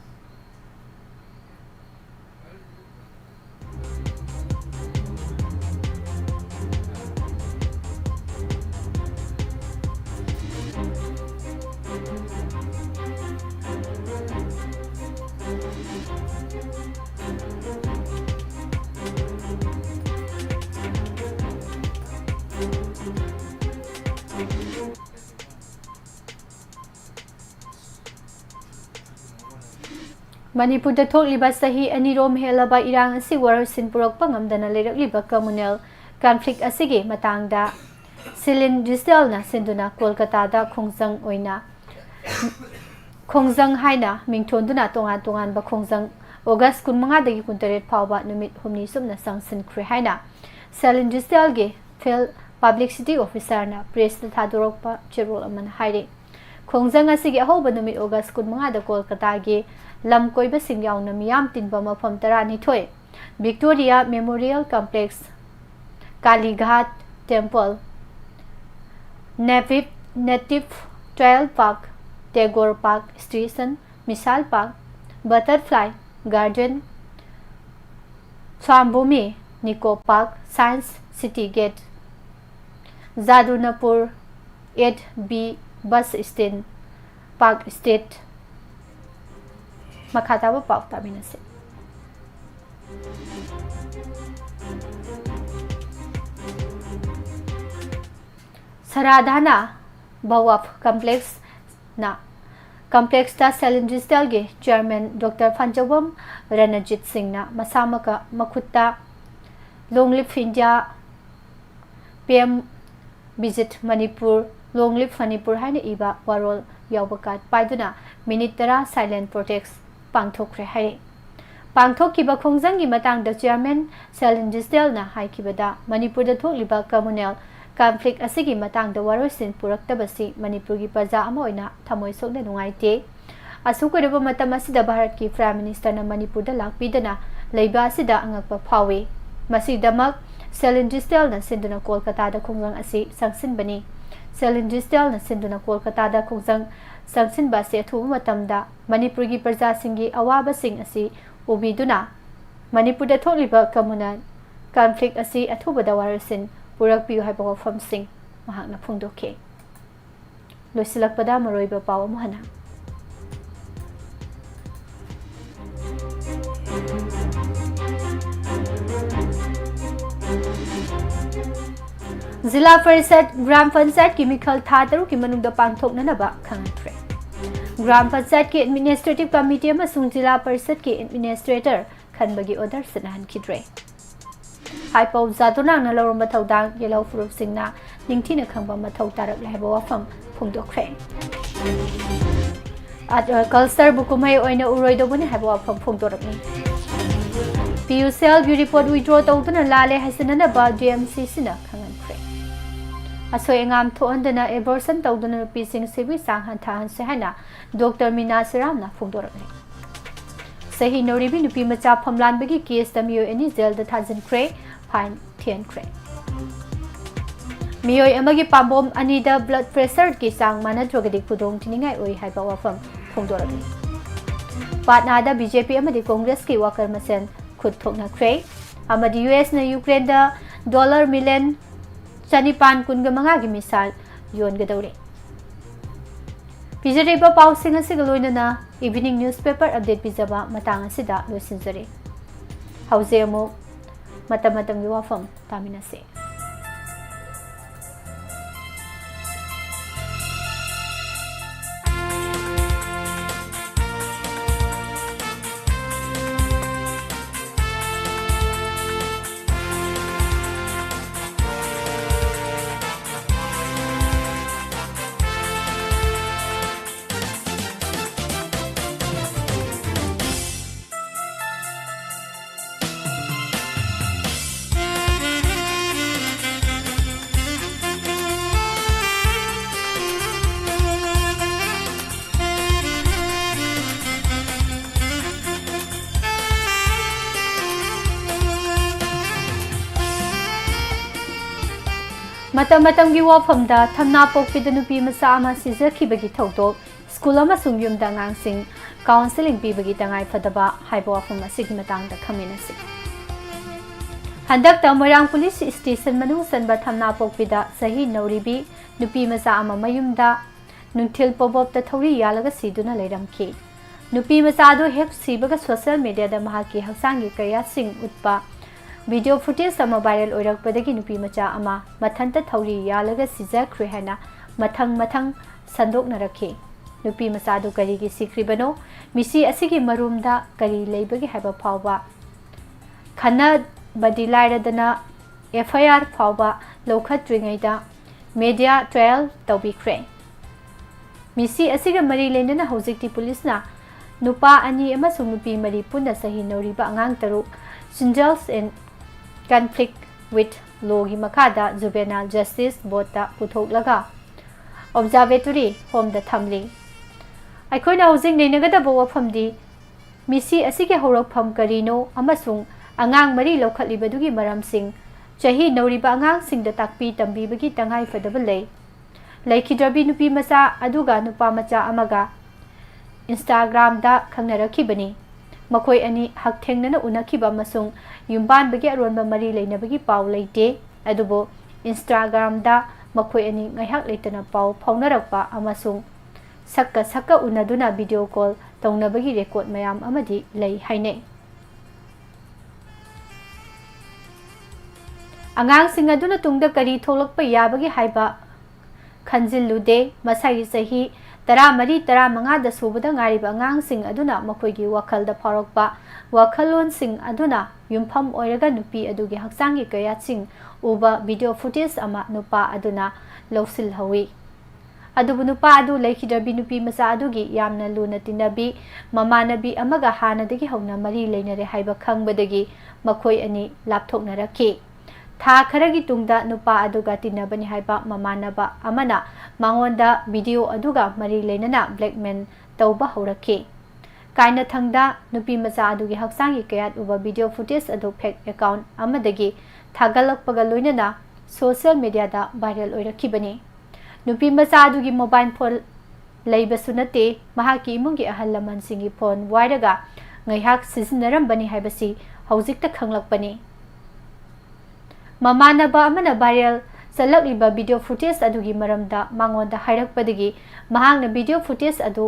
मणिपुर थोकलिबा सही अनिरोम हेलबा इरांग असि वरसिन पुरकपा ngamdana लेरकलिबा कम्युनल कॉन्फ्लिक्ट असिगे मतंगदा सिलिन डिजिटलना सिंदुना कोलकाता दा खोंजंग हाइना मिंगथोंदुना तोंगान तोंगान बा खोंजंग ऑगस्ट 15 दगी 19 फावबा नुमित हुमनी सुमना संसिनख्रे हाइना सिलिन डिजिटल गे फिल पब्लिसिटी ऑफिसर ना प्रेस थादोरकपा चेरोल अमन हाइरे खोंजंग असिगे अहोबा नुमित ऑगस्ट 15 दा कोलकाता गे लम कोइबा सिंगाउना मियाम तिनबा मफम 12 Victoria Memorial complex Kalighat temple native trial park Tagore park station मिसाल park butterfly garden Swabhumi Nicco park science city gate Jadavpur 8B bus stand park street मखाताबा पावता बिनसे सराधाना बवाफ कॉम्प्लेक्स दा सेलिन डिजिटल के चेयरमैन डॉक्टर फंजवम रणजीत सिंह ना मसामका मखुत्ता long live India PM visit Manipur long live Manipur हाइना इबा वारोल यावबकात पाइदुना मिनिट 10 साइलेंट प्रोटेक्ट पांथोखरे हाइरे पांथोखिबा खोंजंगी मतंगदा चेयरमैन सेलिन डिजिटलना हाइखिबदा मणिपुर दा थोकलिबा कम्युनल कॉन्फ्लिक्ट असिगी मतंगदा वारोसिन पुरक्तबसी मणिपुर की प्रजा अमा ओइना थमोय सोकने नुंगाइते असुकरबा मतम असिदा भारत की प्राइम मिनिस्टर ना मणिपुर दा लाकपिदना लेबा असिदा अंगकपा फावे मसिदमक सेलिन डिजिटलना सिंदुना कोलकाता दा खोंजंग असि संगसिनबनी सेलिन डिजिटलना सिंदुना कोलकाता दा खोंजंग संगसिनबा से अथुब मतमदा मणिपुर की प्रजा सिंगी अवाबा सिंग असि उबिदुना मणिपुर दा थोकलिबा कम्युनल कॉन्फ्लिक्ट असि अथुबदा वारसिन पुरकपियु हाइबा वफम सिंह महाकना फुंगदोखे लोइसिलकपदा मरोइबा पाव महना जिला परिषद ग्राम पंचायत की मिखल था तरु की मनुंगदा पांथोकननबा खंगथ्रे ग्राम पंचायत की एडमिनिस्ट्रेटिव कमिटी अमसुंग जिला परिषद के एडमिनिस्ट्रेटर खनबगी ऑर्डर सनाहनखिद्रे हाइपौ जादोनांग नलौर मथौदांग येलौ फुरुप सिंगना निंगथिना खंबा मथौ तारक लेहबा वफम फुंगदोखरे कल्चर बुकुमै ओइना उरोइदोबने हाइबा वफम फुंगदोरकनी पीयूसीएल की रिपोर्ट विड्रॉ तौदुना लाले हाइसनना बा डीएमसी सिना खंगनख्रे असोय अंगाम थोअंदना एबॉर्शन तौदना नुपीसिंग सिबी सांग हंथाहनसे हाना डॉक्टर मीना सिरामना फोंदोरकने सही नौरीबी नुपी मचा फमलानबगी केस तमियो एनी जेल द थाजिनख्रे फाइन थियनख्रे मियोय अमगी पाबोम अनीदा ब्लड प्रेशर की सांग मानद्रगदी खुदोंग थिनिंगाय ओइ हाइबा वाफम फोंदोरकने पाटनादा बीजेपी अमदी कांग्रेस की वाकर मसेन खुद थोकनख्रे अमदी यूएस न यूक्रेन दा डॉलर मिलियन चनिपान कुनग मंगा की मिसाल योनगदौरे पिजरेबा पाउसिंग असिग लोइनना इवनिंग न्यूज़पेपर अपडेट पिजबा मतांग असिदा लोइसिनजरे हौजे अमो मतमतम की वाफम तामिनसे मतम की वाफमदा थमना पोकपिद नुपी मसा अमा सिजखिबगी थौदोक स्कूल अमसुंग युमदा अंगांगसिंग काउंसलिंग पीबगी तंगाई फदबा हाइबा वाफम असिगी मतांगदा खमिनसि हंदक मोइरांग पुलिस स्टेशन मनुंग सनबा थमना पोकपिदा सही नौरीबी नुपी मसा अमा मयुमदा नुंथिल पोबोबता थौरी यालगा सिदुना लेरमखि नुपी मसादो हेक सिबगा सोशल मीडिया दा महाकी हक्सांगी कयासिंग उत्पा वीडियो फुटेज वायरल ओरकपदगी नुपी मचा अमा मथंत थौरी यालगा सिजख्रे हैना मथंग संदोकनरखे नुपी मचादु करीगी सिख्रिबनो मिसी असिगी मरुमदा करी लेबगी हैबा फावबा खन्ना बदी लाइरदना एफआईआर फावबा लौखत्रिङैदा मीडिया ट्रायल तौबिख्रे मिसी असिगा मरी लेनना हौजिकति पुलिसना नुपा अनि अमसुंग नुपी मरी पुन्ना सही नौरिबा अंगांग तरु सिंजल्स इन conflict with law की मखादा जुवेनाइल जस्टिस बोर्ड पुथोकलगा ऑब्जर्वेटरी होम द थमली अखोइना हौजिक नैनगदब वफमदी मिसी असिगे हौरकफम करीनो अमसुंग अंगांग मरी लौखलिबदुगी मरमसिंग चही नौरिबा अंगांग सिंग द ताकपी तंबीबगी तंगाई फदब लैखिद्रबी नुपी मचा अदुगा नुपा मचा अमगा इंस्टाग्राम दा खंगनरखिबनी मखोई अनि हकथेंगनना उनखिबा मसुंग युम्बानबगी अरोनबा मरी लेनबगी पाव लेते अदुबो इंस्टाग्राम दा मखोई अनि ngaihak लेतना पाव फाउनरकपा अमसुंग सक्का उनदुना वीडियो कॉल तौनबगी रेकॉर्ड मयाम अमदि लै हाइने अंगांगसिंग अदुना तुंगदा करी थोलकपा याबगी हाइबा खंजिलुदे मसाई सही तरा मरी तरा मंगा सूबदा गारीबा अंगांगसिंग अदुना मखोइगी वखलदा फारोकपा वखलोनसिंग अदुना युमफम ओइरगा नुपी अदुगी हक्सांगी कयासिंग उबा वीडियो फुटेज अमा नुपा अदुना लौसिल हवी अदुबु नुपा अदु लैखिदबी नुपी मचा अदुगी यामना लुना तिनबी ममानबी अमगा हानदगी हौना मरी लेनरे हाइबा खंगबदगी मखोइ अनि लापथोकनरखि था खरगी तुंगदा नुपा अदुगा तिनबनी हाइबा ममानबा अमना मांगोंदा वीडियो अदुगा मरी लेनना ब्लैकमेल तौबा हौरखि कायना थंगदा नुपी मचा अदुगी हक्सांगी कयात उबा वीडियो फुटेज अदु फेक अकाउंट अमदगी थागलकपगा लोइनना सोशल मीडिया दा वायरल ओइरखिबनी नुपी मचा अदुगी मोबाइल फोन लेबसु नते महाकी इमुंगी अहल लमनसिंगी फोन वायरगा ngaihak sizinarambani haibasi hौजिकता खंगलकपनी ममानबा अमना वायरल चलक्लिबा वीडियो फुटेज अदुगी मरमदा मांगोंदा हाइरकपदगी महांगना वीडियो फुटेज अदु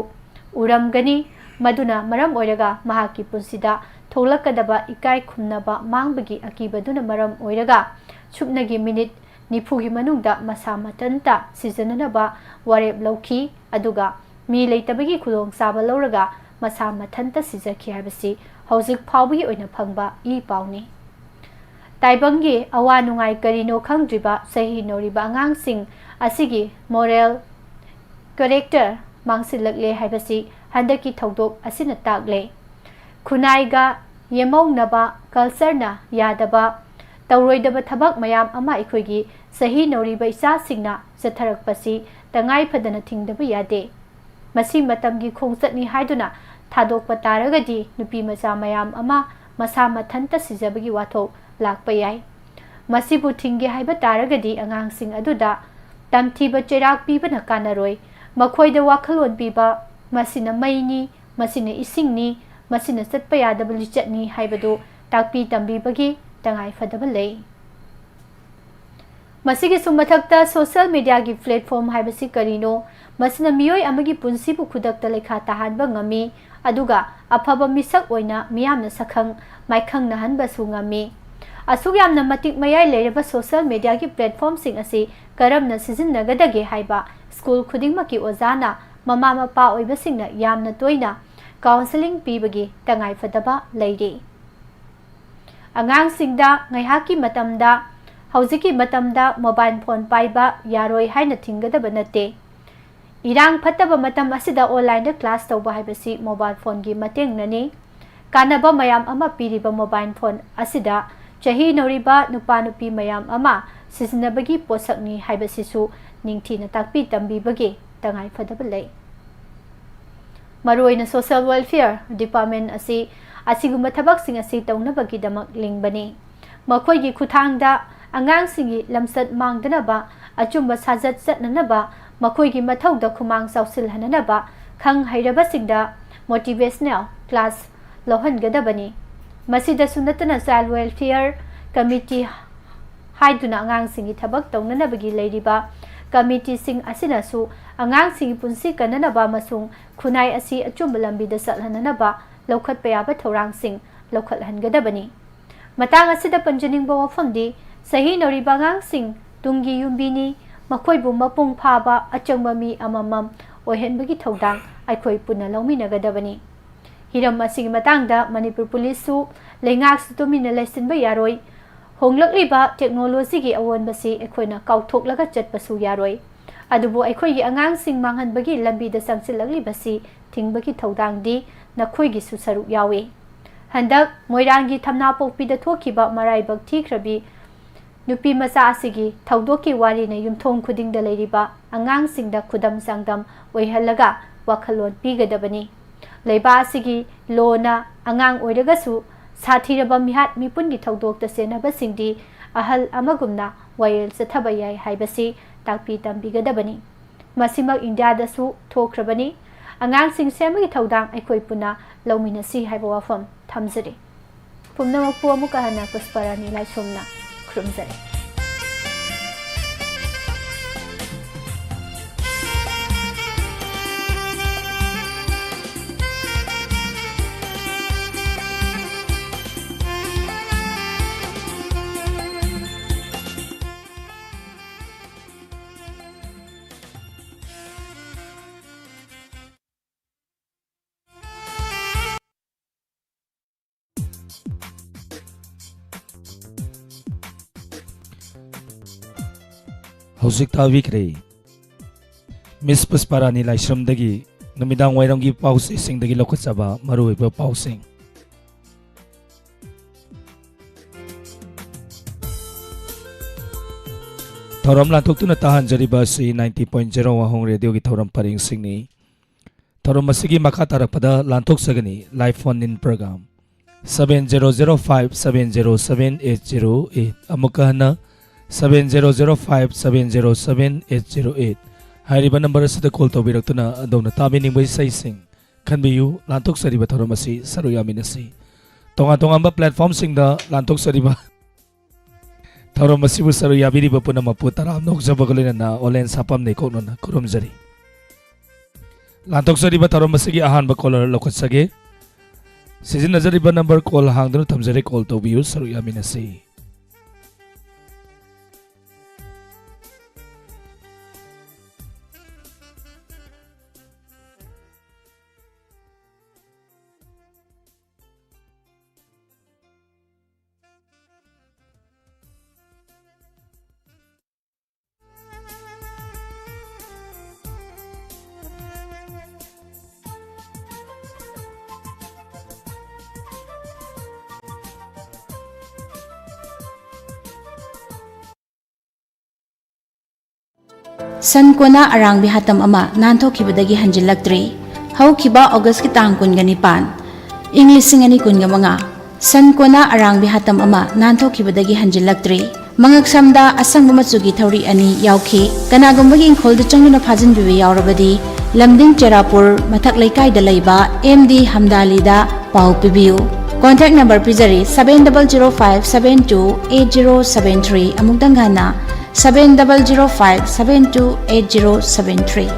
उरमगनी मदुना मरम ओइरगा महाकी पुंसिदा थोलकदबा इकाई खुमनबा मांगबगी अकीबदुना मरम ओइरगा छुपनगी मिनिट निफुगी मनुंगदा मसा मतंता सिजननबा वारेब लौखी अदुगा मी लेतबगी खुलोंग साबा लौरगा मसा मथंता सिजखि हाबसी हौजिक फावबगी ओइना फंगबा ई पावनी ताइबंगी अवा नुंगाई करीनो खंगद्रिबा सही नौरिबा अंगांगसिंग असिगी मोरल कैरेक्टर मांगसिलकले हाइबसी हंदकी थौदोक असिना ताकले खुनाइगा येमौनबा कल्चरना यादबा तौरोइदबा थबक मयाम अमा इखोइगी सही नौरीबा इचासिंगना चथरकपसी तंगाई फदना थिंगदबा यादे मसी मतमगी खोंगचटनी हाइदुना थादोकपा तारगदी नुपी मचा मयाम अमा मसा मथंता सिजबगी वाथो लाकपा याय मसीबु थिंगे हाइबा तारगदी अंगांगसिंग अदुदा तमथीबा चेराक पीबना कानारोय मखोयदा वाखलोन पीबा मसीना मैनी मसीना इसिंगनी मसीना चटपा यादबा लिचटनी हाइबदो ताकपी तंबीबगी तंगाई फदबा लई मसीगी सुमथक्ता सोशल मीडिया की प्लेटफॉर्म हाइबसी करीनो मसीना मियोय अमगी पुंसीबु खुदक्ता लेखा ताहानबा ngami aduga afaba misak oina miyamna sakhang maikhang nahanbasu ngami asuk yamna matik mayai lereba social media ki platform sing asi karamna season nagadage haiba school khudingma ki ozana mama mapa oiba singna yamna toina counseling pibagi tangai fadaba leire angang singda ngaihaki matamda हौजिकी मतमदा मोबाइल फोन पाइबा यारोय हाइना थिंगदबा नते इरांग फत्तबा मतम असिदा ऑनलाइन क्लास तौबा हाइबसी मोबाइल फोन की मतेंग ननी कानबा मयाम अमा पीरिबा मोबाइल फोन असिदा चही नौरिबा नुपा नुपी मयाम अमा सिजनबगी पोसकनी हाइबसिसु निंगथीना ताकपी तंबीबगे तंगाई फदबा लई मरोइना सोशल वेलफेयर डिपार्टमेंट असिगुम्बा थबकसिंग असि तौनबगीदमक लिंगबनी मखोयगी खुथांगदा अंगांसिंगी लमसत मांगदनबा अचुम्बा साजत चटननबा मखोयगी मथौदा खुमांग साउसिलहननबा खंग हैरबसिंगदा मोटिवेशनल क्लास लोहनगदबनी मसिदा सुनतना चाइल्ड वेलफेयर कमिटी हाइदुना अंगांसिंगी थबक तौननबगी लेरिबा कमिटी सिंग असिनासु अंगांसिंगी पुंसी कननबा मसुंग खुनाई असि अचुम्बा लंबीदा चलहननबा लौखत पयाबा थौरांग लौखतहनगदबनी मतंग असिदा पंजनिंगबा वफमदी सही नौरीबांगांग सिंग तुंगी युम्बीनी मखोयबु मपुंग फाबा अचंगबा मी अममम ओहेनबगी थौदांग अखोय पुना लौमिनगदबनी हिरम असिगी मतंगदा मणिपुर पुलिससु लेंगाक्सु तुमिना लेसिनबा यारोय होंगलक्लिबा टेक्नोलॉजी की अवोनबसी अखोयना काउथोकलगा चटपसु यारोय अदुबु अखोयगी अंगांग सिंग मांगहनबगी लंबीदा संगसिलक्लिबसी थिंगबगी थौदांगदी नखोयगी सुसरु यावे हंदक मोइरांगी थमना पोकपीदा थोखिबा मराइबक थीख्रबी नुपी मचा असिगी थौदोकी वारीना युमथोंग खुदिंगदा लेरिबा अंगांग सिंगदा खुदम सांगदम ओइहलगा वाखलोन पीगदबनी लेबा असिगी लोना अंगांग ओइरगसु साथीरबा मिहात मिपुनगी थौदोकता सेनबा सिंगदी अहल अमगुमना वायल चथबा याय हाइबसी ताकपी तंबीगदबनी मसिमक इंडियादसु थोख्रबनी अंगांग सिंग सेमगी थौदांग अखोय पुना लौमिनसी हाइबा वाफम थमजरी पुमनमकपु अमुका हना पुष्परानी लाइसोमना खुरुमजरी हौजिक तावीख्रे मिस पुष्परानी लाइश्रमदगी नुमिदांग वाइरंगी पाउस इसिंगदगी लौखतचबा मरुइबा पाउसिंग थौरम लांथोक्तुना ताहानजरिबा सी 90.0 वाहोंग रेडियो की थौरम परिंग सिंगनी थौरम मसिगी मखा तारकपदा लांथोक्सगनी लाइव फोन इन प्रोग्राम 7005707808 अमुकहना 7005707808 हाइरिबा नंबर असिदा कॉल तौबिरक्तुना अदोमना ताबिनिंगबै सैसिंग खनबियु लांथोक्सरिबा थौरम असि सरुयामिनसी तोंगा तोंगांबा प्लेटफॉर्म सिंगदा लांथोक्सरिबा थौरम असिबु सरुयाबिरिबा पुनमपु तराम नोकजबगलेना ऑनलाइन सापम ने कोनना खुरुमजरी लांथोक्सरिबा थौरम असिगी अहानबा कॉलर लोखसगे सिजिनजरिबा नंबर कॉल हांगदुना थमजरे कॉल तौबियु सरुयामिनसी सन कोना अरांग बिहातम अमा नानथोखिबदगी हंजिलक्ट्री हौखिबा अगस्त की तांग कुनगा निपान इंग लिसिंग अनि कुनगा मंगा सन कोना अरांग बिहातम अमा नानथोखिबदगी हंजिलक्ट्री मंगक समदा असंग मचुगी थौरी अनि याउखी कनागुंबगी इंखोलद चंगना फाजिनबिबे यावरबदी लमदिंग चेरापुर मथक लेकाइदा लैबा एमडी हमदालीदा पाउ पिबियु कॉन्टैक्ट नंबर पिजरी 7005728073 अमुकदंगाना 7005728073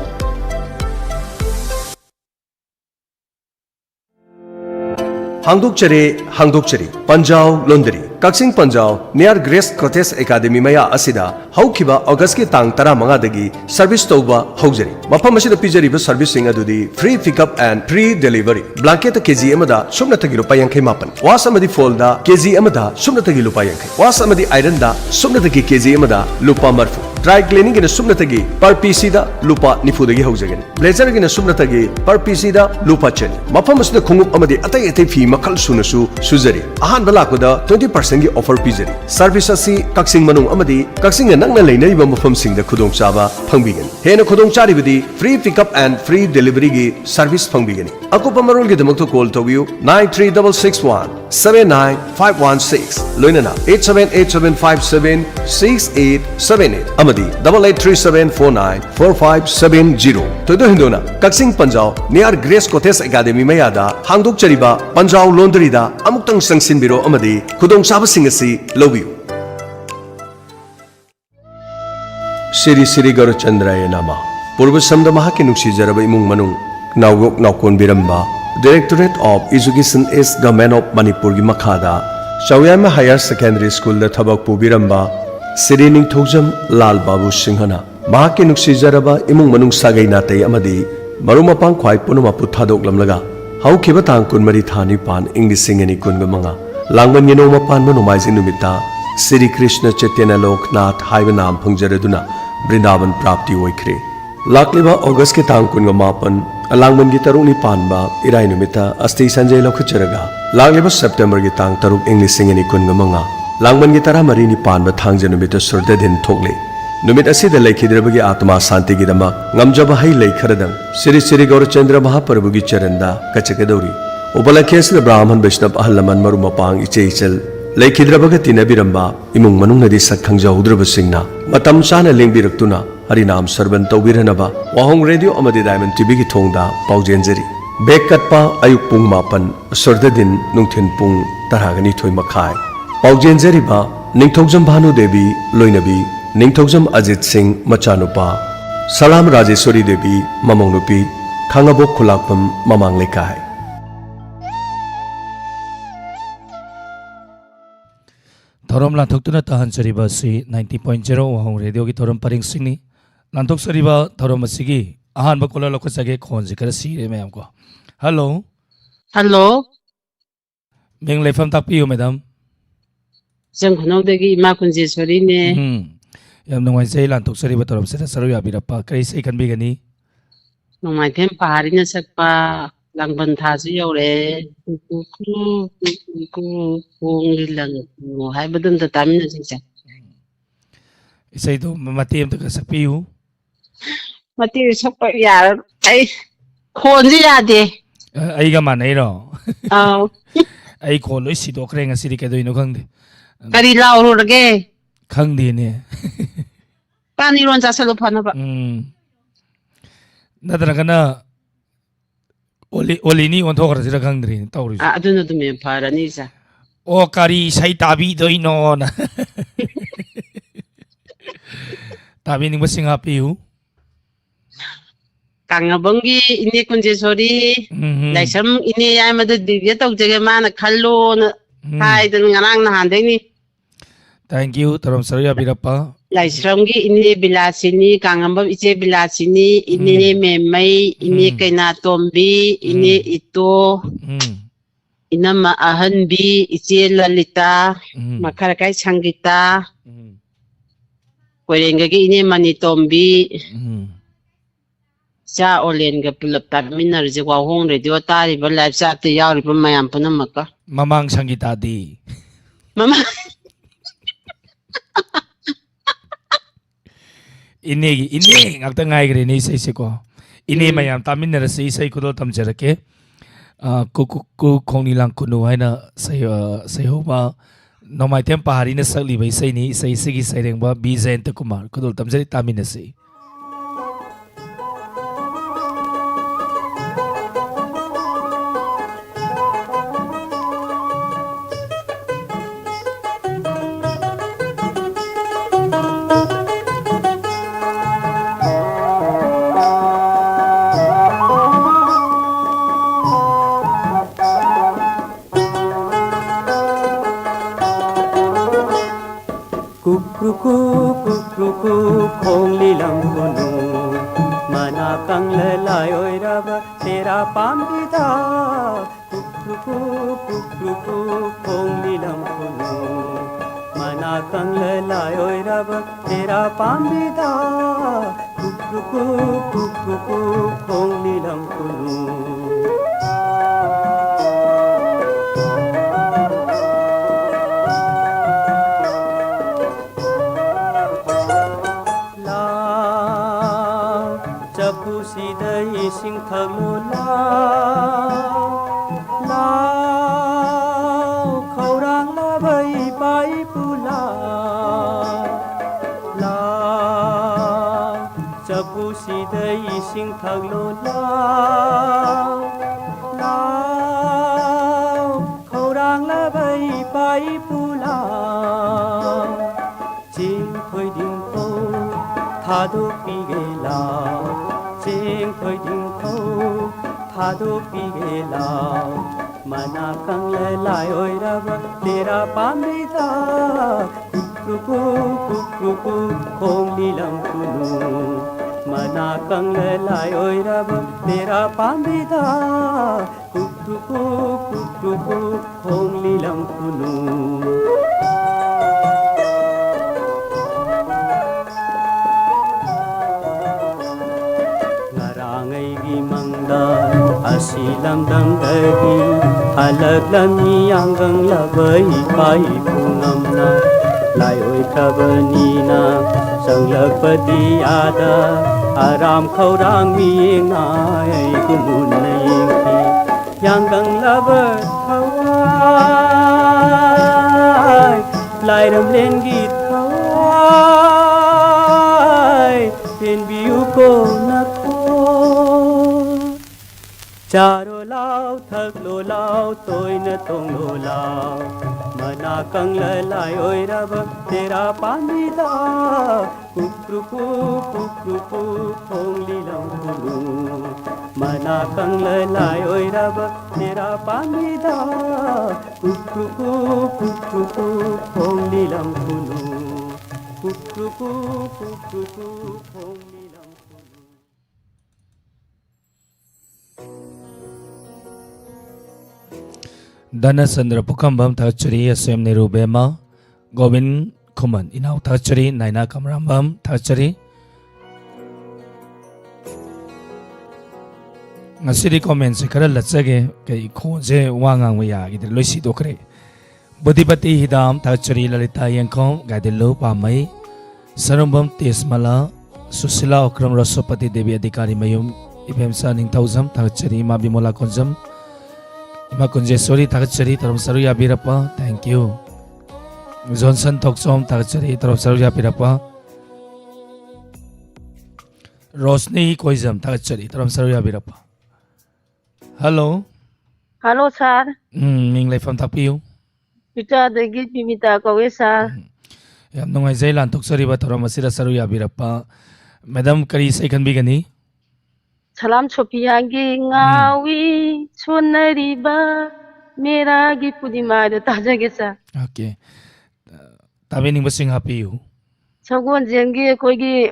हांगदोकचरी पंजाव लोंदरी कक्सिंग पंजाव नियर ग्रेस कॉटेज एकेडमी मया असिदा हौखिबा अगस्त की तांग 15 सर्विस तौबा हौजरी मफम असिदा पिजरीबा सर्विसिंग अदुदी free pickup and free delivery blanket KG अमदा सुमनतगी रुपा 58 वास अमदी फोल्दा केजी अमदा सुमनतगी रुपा 50 वास अमदी आयरन दा सुमनतगी केजी अमदा रुपा 40 ड्राई क्लीनिंग गिना सुमनतगी पर पीसी दा रुपा 90 हौजगनी ब्लेजर गिना सुमनतगी पर पीसी दा रुपा 10 मफम असिदा खुंगुप अमदी अतै अतै फी मखल सुनसु सुजरी अहान बलाकोदा 20% की ऑफर पीजरी सर्विस असी कक्सिंग मनुंग अमदी कक्सिंग नंगना लेनरिबा मफमसिंगदा खुदोंचाबा फंगबिगनी हेना खुदोंचारिबदी free pickup and free delivery की सर्विस फंगबिगनी अकुपा मरोल की दमकतो कॉल तोबियु 93661 79516 लोइनना 8787576878 अमदी 8837494570 तोदो हिंदोना कक्सिंग पंजाव नियर ग्रेस कॉटेज एकेडमी मयादा हांगदोकचरिबा पंजाव लोंदरीदा अमुक्तंग संगसिनबिरो अमदी खुदोंचाबसिंग असि लौबियु श्री श्री गौरचंद्राय नमः पूर्व समद महाके नुक्सीजरब इमुंग मनुंग नावगोक नावकोन बिरंबा डायरेक्टोरेट ऑफ एजुकेशन इस गवर्नमेंट ऑफ मणिपुर की मखादा चौयामा हायर सेकेंडरी स्कूल दा थबक पुबिरंबा श्री निंगथौजम लाल बाबू सिंहना महाके नुक्सीजरब इमुंग मनुंग सागै नातै अमदी मरुमपांग ख्वाई पुनमपु थादोकलमलगा हौखिबा तांग कुनमरी थानी पान इंग्लिसिंगनी कुनगा मंगा लांगमन येनो मपान मनुमाइजि नुमिता श्री कृष्ण चैतन्य लोकनाथ हाइबा नाम फंगजरदुना वृंदावन प्राप्ति ओइख्रे लाक्लिबा अगस्त के तांग कुनगा मापन लांगमन की तरुनी पानबा इराय नुमिता अस्ति संजय लखुचरगा लाक्लिबा सेप्टेम्बर की तांग तरुक इंग्लिसिंगनी कुनगा मंगा लांगमन की तरा मरीनी पानबा थांगजे नुमिता सुरदे दिन थोकले नुमित असिदा लेखिद्रबगी आत्मा शांति की दमा ngамजबा है लेखरदंग श्री श्री गौरचंद्र महाप्रभु की चरणदा कचकदौरी उपलखेसद ब्राह्मण वैष्णव अहलमन मरुमपांग इचे इचल लेखिद्रबग तिनबिरंबा इमुंग मनुंगनदी सखंगजौद्रबसिंगना मतम चाना लेंबिरक्तुना हरिनाम सर्वन तौबिरनबा वाहोंग रेडियो अमदी डायमंड टीवी की थोंगदा पाउजेंजरी बेक कटपा अयुक पुंग मापन सुरद दिन नुंथिन पुंग तरागनी थोय मखाय पाउजेंजरीबा निंगथौजम भानु देवी लोइनबी निंगथौजम अजित सिंह मचानुपा सलाम राजेश्वरी देवी ममोंगनुपी खांगाबोक खुलाकपम ममांग लेकाय थौरम लांथोक्तुना तहनसरिबा सी 90.0 वाहोंग रेडियो की थौरम परिंग सिंगनी लांथोक्सरिबा थौरम असिगी अहानबा कोला लखसगे खोनजि कर सीरे मैम को हेलो हेलो मिंग लेफम तापियो मैडम जों खनौदगी इमा कुंजेश्वरी ने यम नुंगाइसे लांथोक्सरिबा थौरम से सरो याबिरपा कई से खनबिगनी नोंमाइथेम पहाड़ीना सकपा लांगबन थासु यौरे कुंगी लंग हाइबदम त तामिना सिंसा इसे तो मतेम तक सकपियो मते सकपा यार आई खोनजी यादे आइगा मानैरो आउ आई खोन लोइ सिदोखरे ngasi केदोइनो खंदे करी लाउरोगे खंदीने पानी रोन जासलो फनबा नदरगना ओलिनी ओंथोखरसिरा खंद्रिनि तौरि अदुना दुमे फारनी जा ओ कारी सै ताबी दोइनो ना ताबी निंग बसिंगा पिउ कांगबंगी इने कुंजेश्वरी लाइसम इने यामद दिव्य तौजगे माना खल्लो न हाइदन ngarang nahandeni थैंक यू तरम सरया बिरप्पा लाइसरमगी इने बिलासिनी कांगबम इचे बिलासिनी इने मेमई इने कैना तोम्बी इने इतो इनम अहनबी इचे ललिता मखरकाई संगीता कोरेंगगी इने मनी तोम्बी चा ओलेंगा pull-up तामिनरजे वाहोंग radio तारिबा live chaat यावरिबा मयाम पुनमका ममांग Sangeeta the mama ine ngakta ngai gre ni sei se ko ine mayam tamin na sei sei ko do tam jarake ku khongni lang kunu haina sei ho ma nomai tem pahari na sakli bai sei ni sei sigi sei reng ba bizen ta kumar ko do tam jari tamin na sei Kukruku khongli lam kunu mana kang lalai oi rab tera pambida kukruku khongli lam kunu mana kang lalai oi rab tera pambida kukruku khongli lam kunu sing thaglo la khaurang la bai pai pula la chapu si dai sing thaglo la khaurang la bai pai pula ching khoi ding ko thadu pi ge la ching khoi ding ko thadu pi ge la mana kang lai oi rab tera pamida kukruku khongli lam kunu mana kang lai oi rab tera pamida kukruku khongli lam kunu asilam dang dagi halak lami anggang labai pai pungam na lai oi kabani na sanglak pati ada aram khaurang mi na ai kumun nei ki yanggang laba thawai lai ram len git thawai tin biu ko na charo lao thak lo lao tôi na tong lo lao mana kang lai oi rab tera pamida kukruku khongli lam kunu mana kang lai oi rab tera pamida kukruku khongli lam kunu kukruku khongli lam Dana Sandra Pukambam Thachari Asem Neru Bema Govin Kuman Inau Thachari Naina Kamrambam Thachari Ngasiri comment se kara latsage kai khonje wangang waya gidir loisi dokre Bodhipati Hidam Thachari Lalita Yangkhom Gaidilo Pamai Sarumbam Tesmala Susila Okram Rasopati Devi Adhikari Mayum Ipemsa Ningthauzam Thachari Mabimola Konjam Ima Kunjesori Thachari Taram Saruya Birapa thank you Johnson Thoksom Thachari Taram Saruya Birapa Rosni Koizam Thachari Taram Saruya Birapa Hello Hello, sir. Ming Lai Pham Thapiu Pita dagi pimita kawe, sir. Yam nungai zai lan Thoksari ba Taram Asira Saruya Birapa Madam Kari Sai Khanbigani Salam chopiyangi ngawi chonariba meragi pudima do tajage, sir. Okay Tabening Basing Hapiu Sagon jengi kogi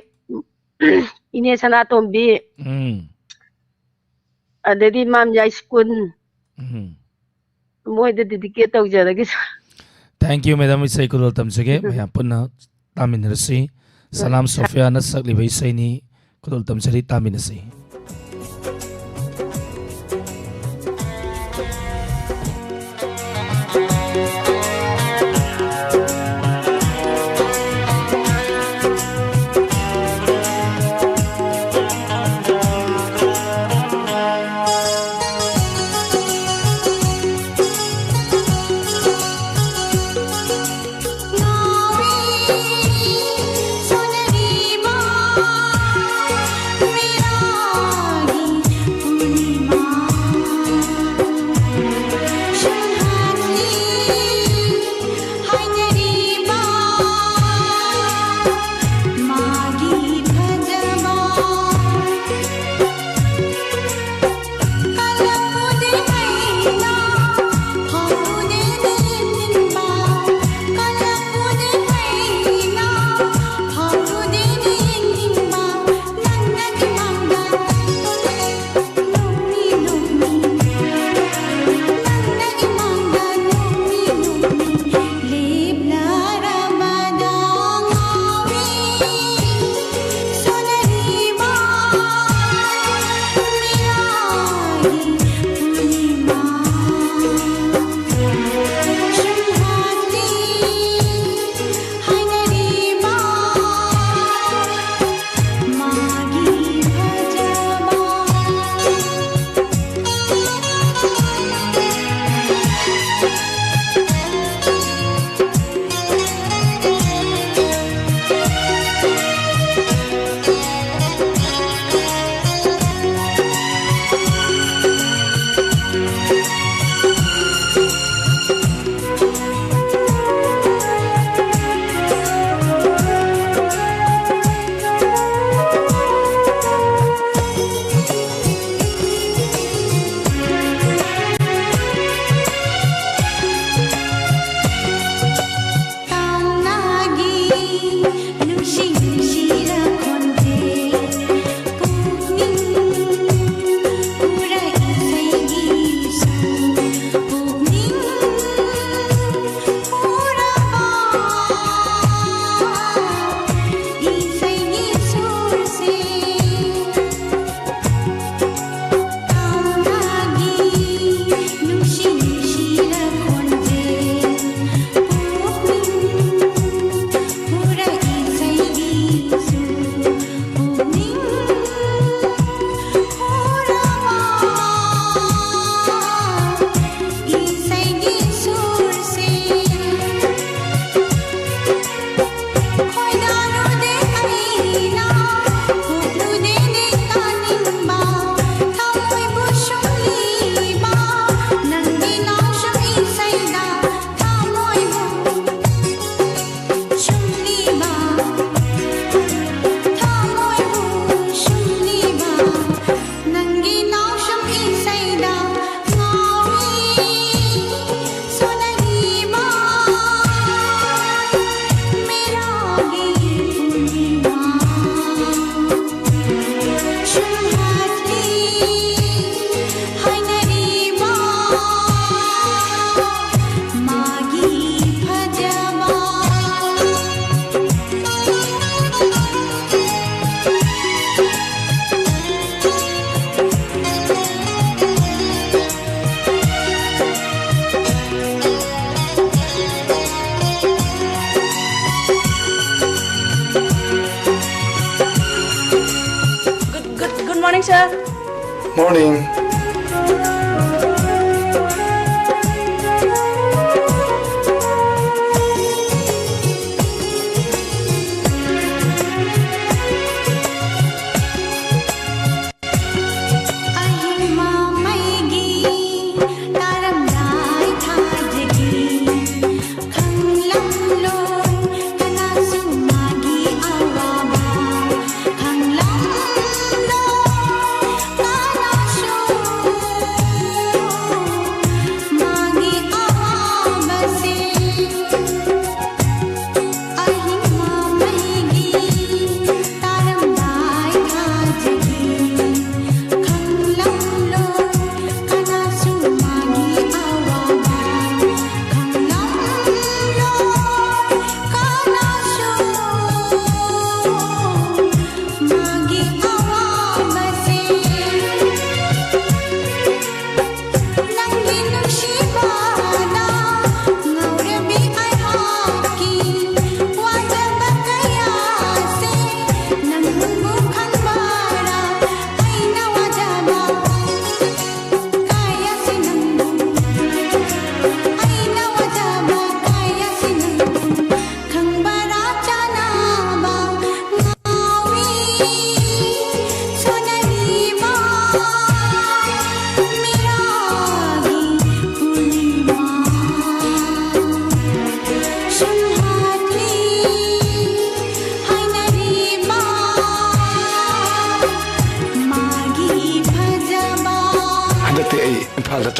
ine sanatombi adedi mam jai skun moi de dedicate tawjarage, sir. Thank you Madam Isai Kulol Tamsage Maya Punna Tamin Rasi Salam Sofia Nasakli Baisai Kulol Tamsari Tamin Rasi sir. Morning.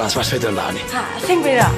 Transfer से इधर लानी हाँ सिंह बेरा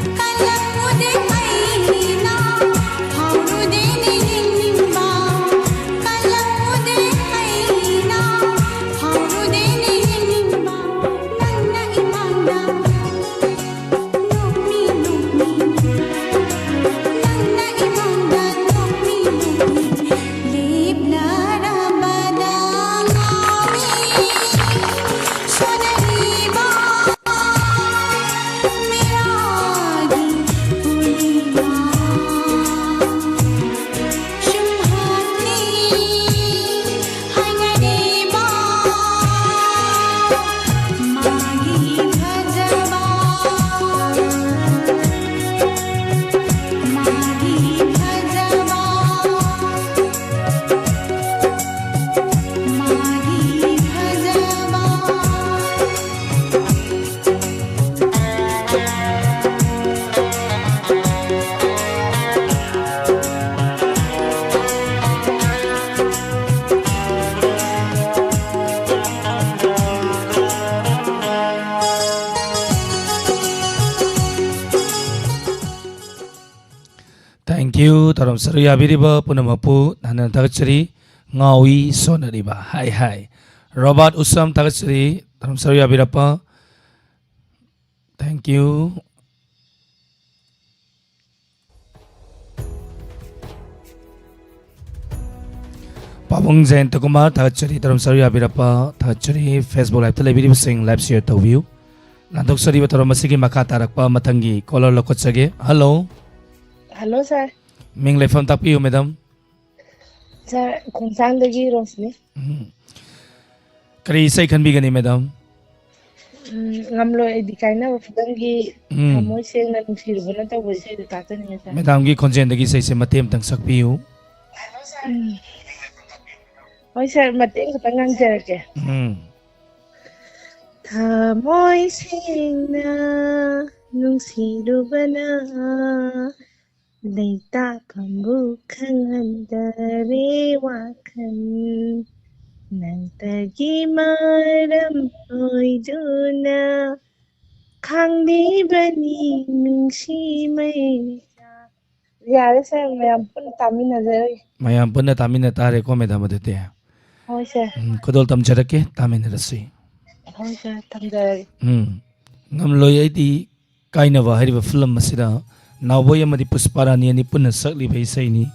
Thank you. Taram saruya biriba punamapu nanan tagachari ngawi sonariba. Hai hai. Robert Usam tagachari taram saruya birapa. Thank you. Pabung Zain Takumar tagachari taram saruya birapa tagachari Facebook live telebiri sing live share to view. Lantok sariba taram masigi makatarakpa matangi color lokotsage. Hello. Hello, sir. Ming lefam tapiyo, madam. Sir, Khongsang dagi Rosni. Kari isay kan bigani, madam. Ngamlo di kaina wafidangi amoy sing na nungsirubo na tawag sa ito tatan niya, sir. Madam gi konjen dagi say se matem tang sakpiyo. Oy, sir, mating katangang jarake. Amoy sing na nungsirubo na Leita pambukan dari wakan Nantagi maram oiduna Kang di bani nungsi may Yari sir, mayam pun tamin na zari. Mayam pun na tamin na tare ko madam adete. Hoy sir. Kodol tam jarake tamin na rasi. Hoy sir, tam zari. Ngamloy ay di kaina ba hari ba film masira. Nawboy amadi pusparani ani punna sakli ba isay ni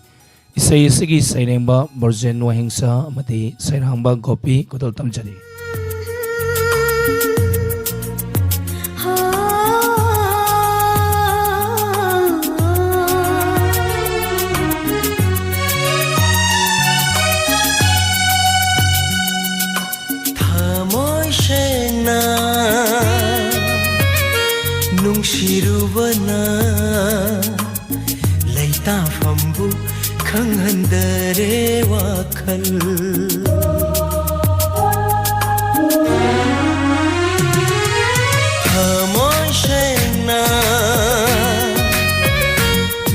isay sige isay ba Borjen Wahing sa amadi sayrang ba gopi kodol tam jari. Thamoy ꯅꯨꯡꯁꯤꯔꯨꯕꯅ ꯂꯩꯇꯥꯐꯝꯕꯨ ꯈꯪꯍꯟꯗꯔꯦ ꯋꯥꯈꯜ ꯊꯃꯣꯏ ꯁꯦꯡꯅ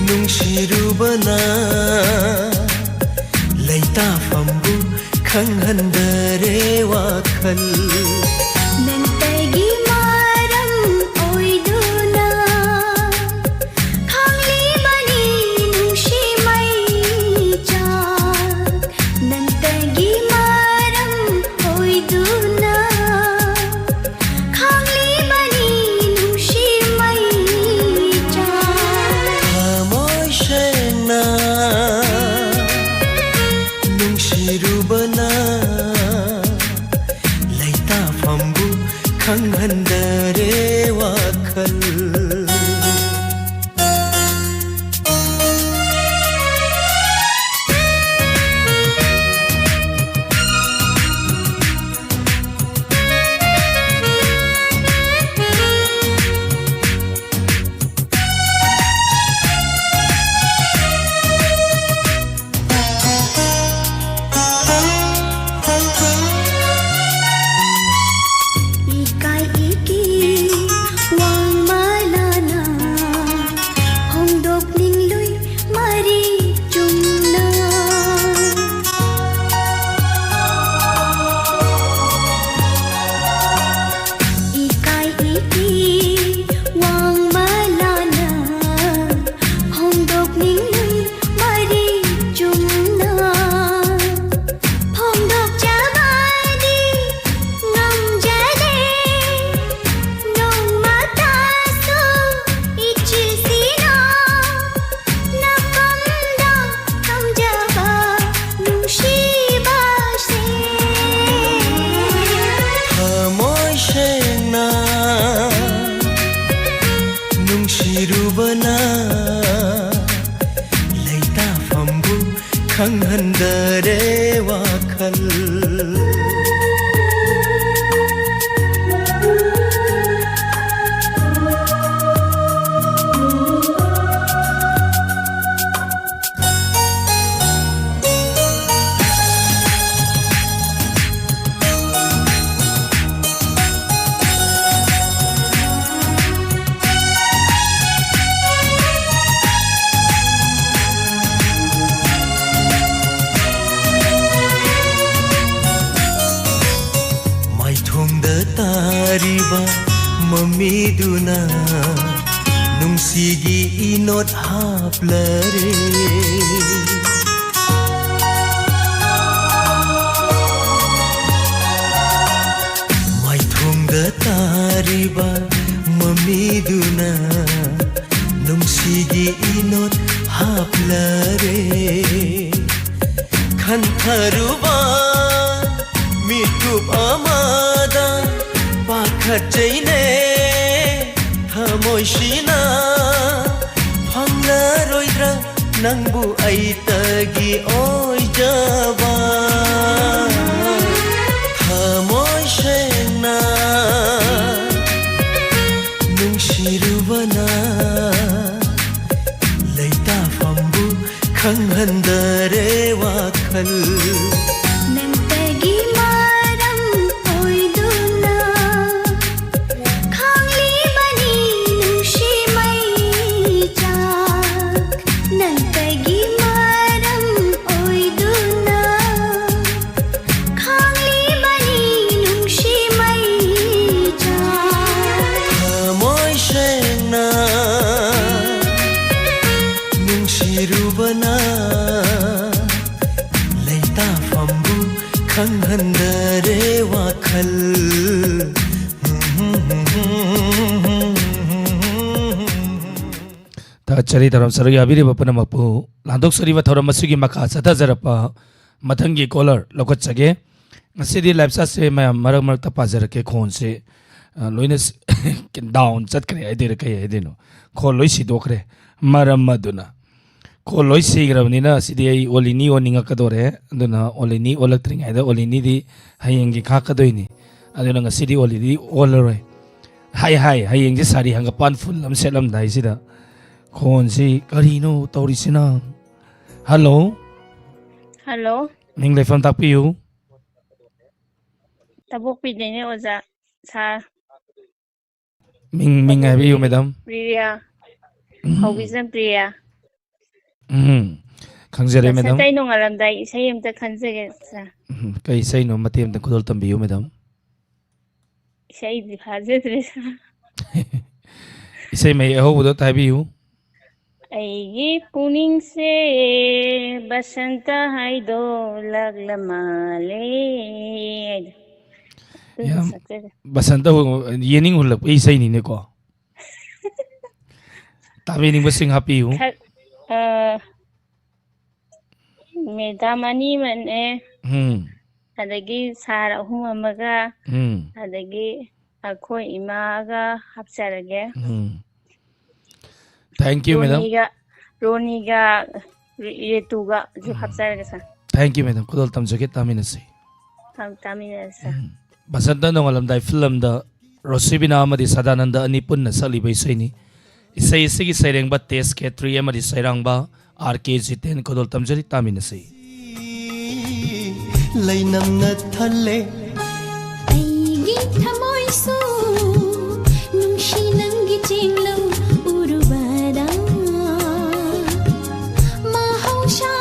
ꯅꯨꯡꯁꯤꯔꯨꯕꯅ ꯂꯩꯇꯥꯐꯝꯕꯨ ꯈꯪꯍꯟꯗꯔꯦ ꯋꯥꯈꯜ ꯅꯨꯡꯁꯤꯔꯨꯕꯅ ꯂꯩꯇꯥꯐꯝꯕꯨ ꯈꯪꯍꯟꯗꯔꯦ ꯋꯥꯈꯜ ꯅꯨꯡꯁꯤꯔꯨꯕꯅ ꯂꯩꯇꯥꯐꯝꯕꯨ ꯈꯪꯍꯟꯗꯔꯦ ꯋꯥꯈꯜ तारीबा मम्मीदुना नुंसीगी इनोट हाप्लरे माइथुंगा तारीबा मम्मीदुना नुंसीगी इनोट हाप्लरे खंथरुबा मिटुप अमादा पाखचैने थमोइसिना फंगनरोइद्रा नंबु ऐतगी ओइजबा थमोइसेना नुंसिरुबना लैताफम्बु खंहंदरे वाखल नुंसिरुबना लैताफम्बु खंहंदरे वाखल चरी धरम सरुग याबिरिब पुनमकपु लांदोक सरिब थौरम मसुगी मखा सथजरपा मथंगी कॉलर लोकचगे ngasi लाइव से मैं मरक मरक पाजरके खोन से लोइने डाउन चतखरे आइदेर कई आइदेनो खो लोइ सिदोखरे मरम मदुना खो लोइ सिग्रबनिना सिदि आई ओलिनी ओनिंगकदोरे अदुना ओलिनी ओलक्त्रिंग आइदा ओलिनी दि हयंगी खाकदोइनी अदुना ngasi the ओलिदी ओलरोय Hai hayeng je sari hanggapan full lam set lam dai sida khon si karino tori sina. Hello Hello, ning le phone tapiu tabuk pidene oza sa ming habiu madam. Priya, Hobizan Priya. Khangjare madam. Satay nung alamday isa yung ta khansage sa Kai sai no matem ta kudol tambiu madam. isa di haje sa Isai mai ho budo tabiu. Aigi puning se basanta haido laglamale. Yam basanta ho yening hulap isai ni ne ko. Tabi ning basing happy hu. Medamani man adagi sara ahum amaga adagi akhoi imaga hapsarage. Thank you madam. Roniga Retuga ju hapsarage sa. Thank you madam. Kudol tam jacket taminasi. Taminasa. Basanta no alam dai film da Rosibina amadi Sadananda anipun na salibay sa ini. Isay sige sayrang ba test ke 3 amadi sayrang ba RK10 kudol tam jari taminasi. Lainam na thale Aigi thamoy su nungshi nangi chinglo urubada mahausha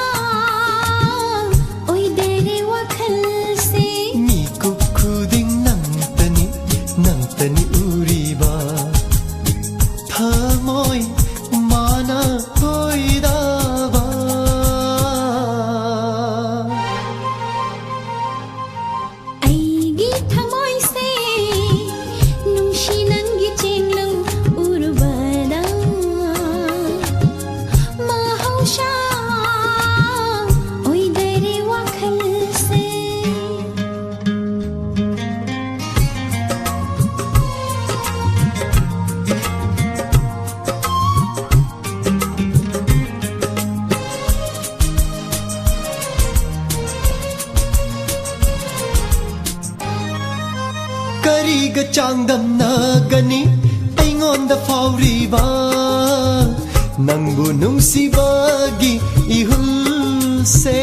oi dere wakhal se mi kukuding nang tani uriba thamoy mana hoidaba aigi thamoy se nungshi nangi chinglo urubada mahausha oi dere wakhal se Kariga changdam nagani aingonda fauriba nangbu nungsibagi ihulse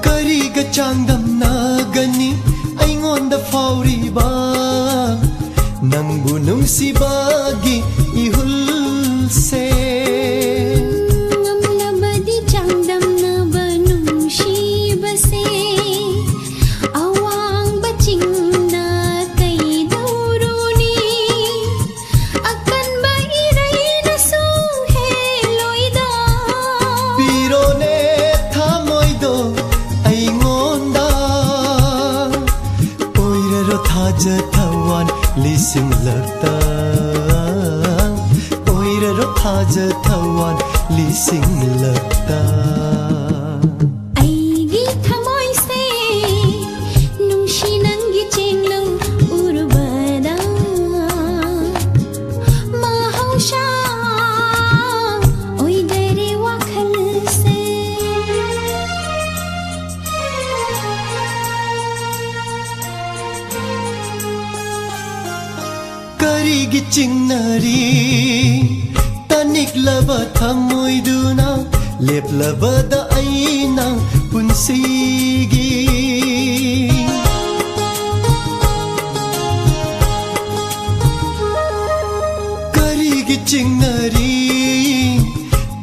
Kariga changdam nagani aingonda fauriba nangbu nungsibagi ihulse ngamlabadi changdam na banungshi base awang baching na kay dauruni akan ba iray na suheloida Pirone thamoido aingonda oiraro thaja thawan lising lakta oiraro thaja thawan lising lakta aigi thamoy se nungshi nangi chenglo urbada mahausha oi dere wakhal se Karigi chingnari taniklaba thamoiduna leplabada aina punsigi Karigi chingnari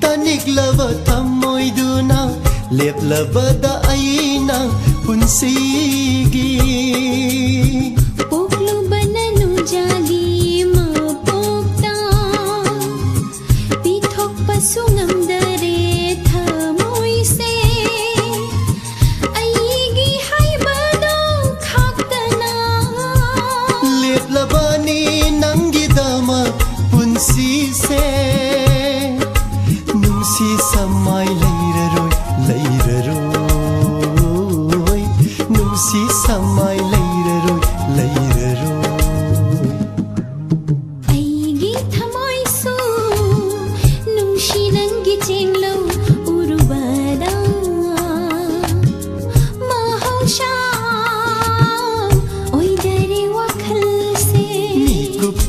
taniklaba thamoiduna leplabada aina punsigi poklo bananu jagi mapokta pithok pasungam dare thamoy se aigi haibado khaktana leplabani nangidama punsi se nungsi samai leiraroi nungsi samai leiraroi aigi thamoy su nungshi nangi chenglo urbada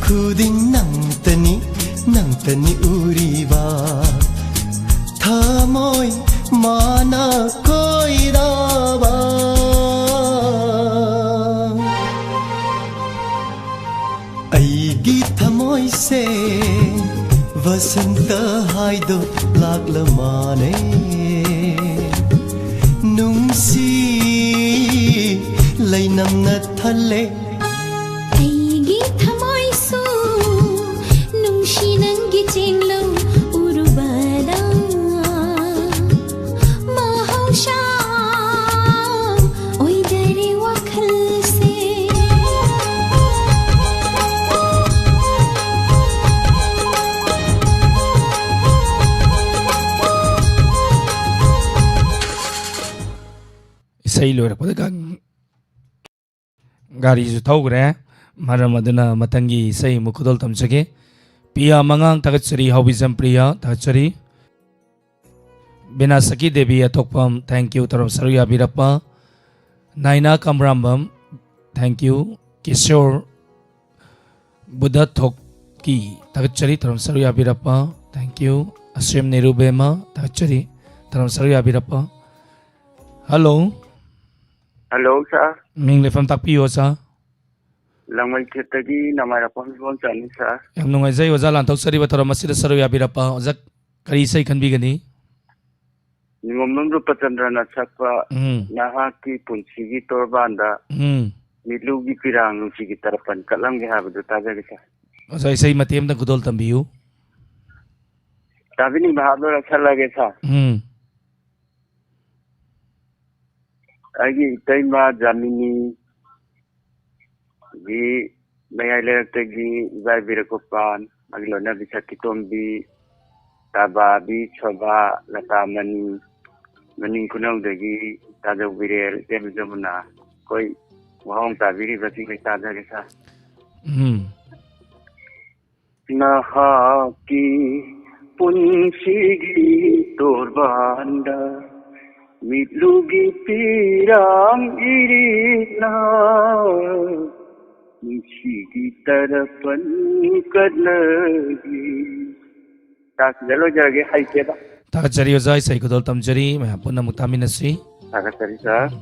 khuding nangtani uriba thamoi mana koiraba aigi thamoi se vasanta haido laglamane nungsi lainamna thalle aigi thamoi su nungshi nangi chinglo urubada mahausha oidare wakhal se isai loirakpada gari ju thaugré maram aduna matangi isai mukudol tamjage piya mangang tagachari hobizam priya tagachari Benasaki Devi atokpam thank you taram saruya birappa Naina Kamrambam thank you Kishore Buddha Thokki tagachari taram saruya birappa thank you Ashim Nirubema tagachari taram saruya birappa hello Hello, sir. Ming lefam takpiyo sa Langmal Chetagi, Namarapon, Chani, sir. Yang nungai zai oza lantok sari batara masih saruya birappa oza kari sai kan bigani Ngomong Rupachandra Nasakwa, Nahaki Punsigi Torbanda, Milugi Pirang, Sigi Tarapan, Kalangi have the Tagarisa. oza isai matiem da gudol tambiyu Tabini Bahadur Salagesa. Agi Taima Jamini Gi Mayalagi Zabirakopan, Maglona Visakitombi, Tababi, Choba, Latamani, Maning Kunong Dagi, Tada Virel, Demizamuna, Koi, Wahong Tabiri, Vasi Tadarisa. Nahaki Punsigi Torbanda. Mitlugi pirang irina Nishigi tarapan kadlagi Tak jalo jage hai keda tagachari oza isai gudol tamjari maya punna muktaminasi Takasari sir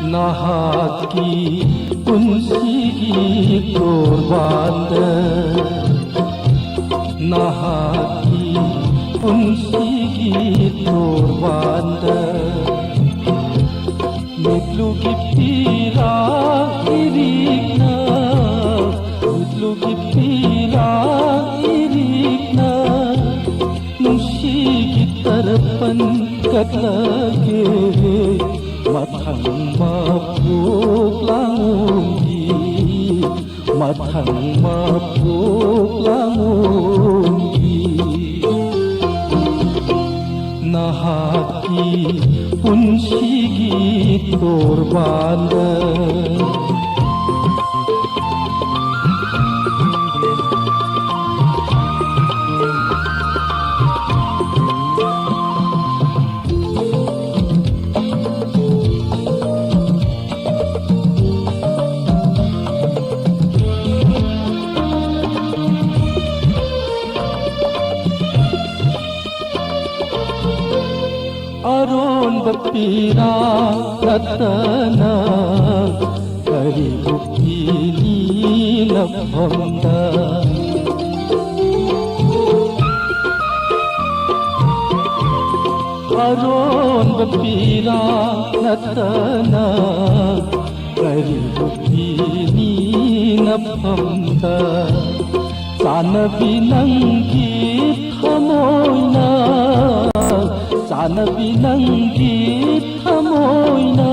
Nahaki punsigi torbanda Nahaki punsigi torbanda Mitlugi pira irikna Mitlugi pira irikna Nungshigi tarapan katlage Mathang mapuk langungi Mathang mapuk langungi Nahaki punsigi torbanda Pira ratana kari bukili lapanda Aron pira ratana kari bukili lapanda Sana binanggi thamoina Sana binanggi thamoina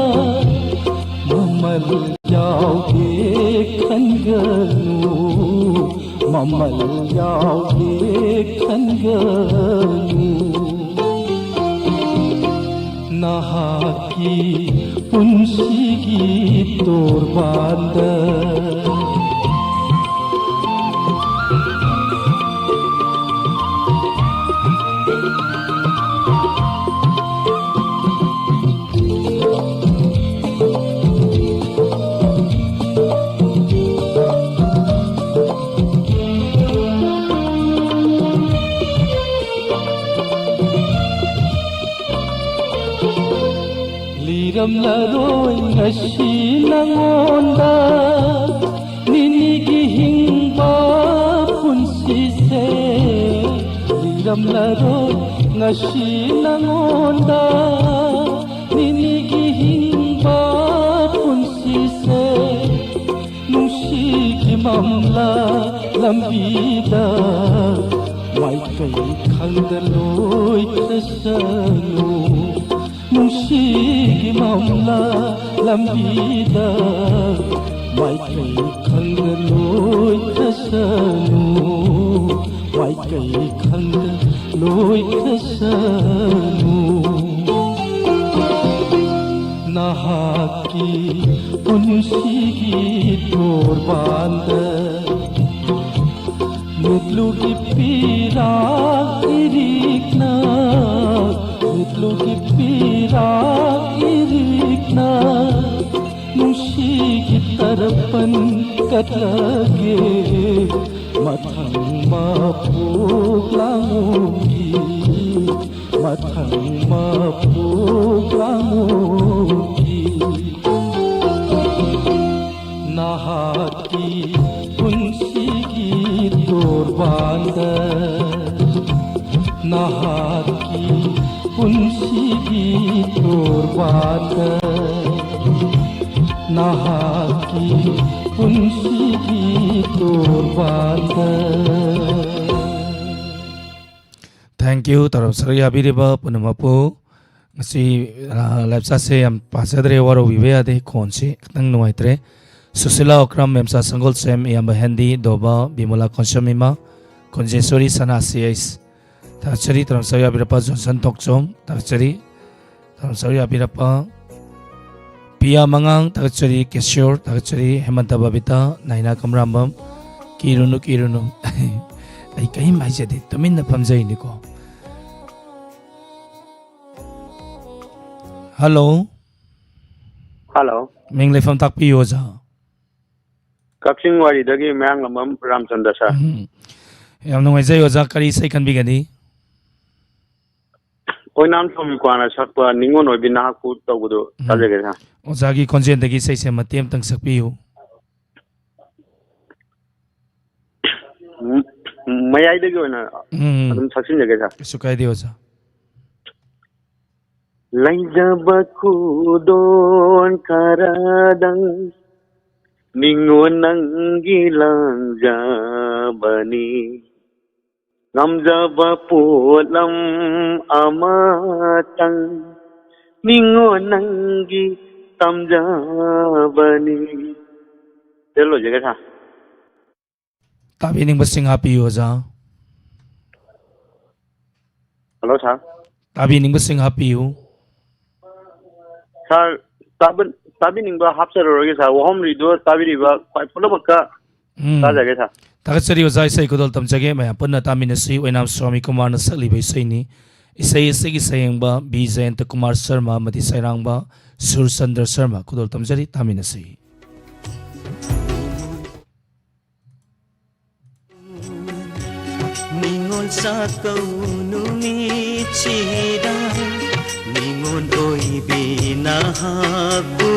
Mamal yauge khanganu Mamal yauge khanganu Nahaki punsigi torbanda ꯂꯩꯔꯝꯂꯔꯣꯏ ꯉꯁꯤ ꯅꯉꯣꯟꯗ ꯅꯤꯅꯤꯒꯤ ꯍꯤꯡꯕ ꯄꯨꯟꯁꯤꯁꯦ ꯂꯩꯔꯝꯂꯔꯣꯏ ꯉꯁꯤ ꯅꯉꯣꯟꯗ ꯅꯤꯅꯤꯒꯤ ꯍꯤꯡꯕ ꯄꯨꯟꯁꯤꯁꯦ ꯅꯨꯡꯁꯤꯒꯤ ꯃꯝꯂꯥ ꯂꯝꯕꯤꯗ 마이카이 칸들로이 크사노 뭉시기 마음나 람비다 마이카이 칸들로이 크사노 마이카이 칸들로이 크사노 나하기 분시기 돌반다 Nutlugi pira irikna Nutlugi pira irikna Nungshigi tarapan katlage Mathang mapuk langugi Mathang mapuk langugi Nahati punsigi Dorbanda Nahaki punsigi Dorbanda Nahaki punsigi Dorbanda Thank you tarap sarya biriba punamapu ngasi labsa se am pasadre waro viveyade khonsi tang nuaitre Susila Okram Memsa Sangol Sem Yamba Hendi Doba Bimula Konshamima Konjesori Sana CIS Takchari Tramsari Abirapa Johnson Tokchom Takchari Tramsari Abirapa Pia Mangang Takchari Keshore Takchari Hemanta Babita Naina Kamrambam Kirunu Ay kahim ay jadi Tumin na pamjay niko Hello Hello Ming Lefam Takpi Yoza Kapsing wari dagi mayang lamam Ramchandra sir. Yang nungay oza kari say kan bigani. Oinam from Kwana Sakpa Ningon or Binaku Togudo Tajagana. Ozagi konjen dagi say sa matiem tang sakpiyo. May I go na Saksin Jagata. Sukay di oza. Laijabaku don karadang Ningon nang gilang jabani Ngamjaba pulam amatang Ningon nang gitam jabani Hello jaga Tabi ning basing happy oza. Hello sir. Tabi ning basing happy yo. Sir, tabi ningba hapsar roge sa WAHONG rido tabi riba kwai pula makka ta jage sa Takachari oza isay kudol tamjage maya punna tamin na si Wainam Swami Kumar na sakli ba isay ni isay sayang ba B. Jayanta Kumar Sharma mati sayrang ba Sur Sandra Sharma kudol tamjari tamin na si Ningon sa kaunumi chida Ningon oi binahaku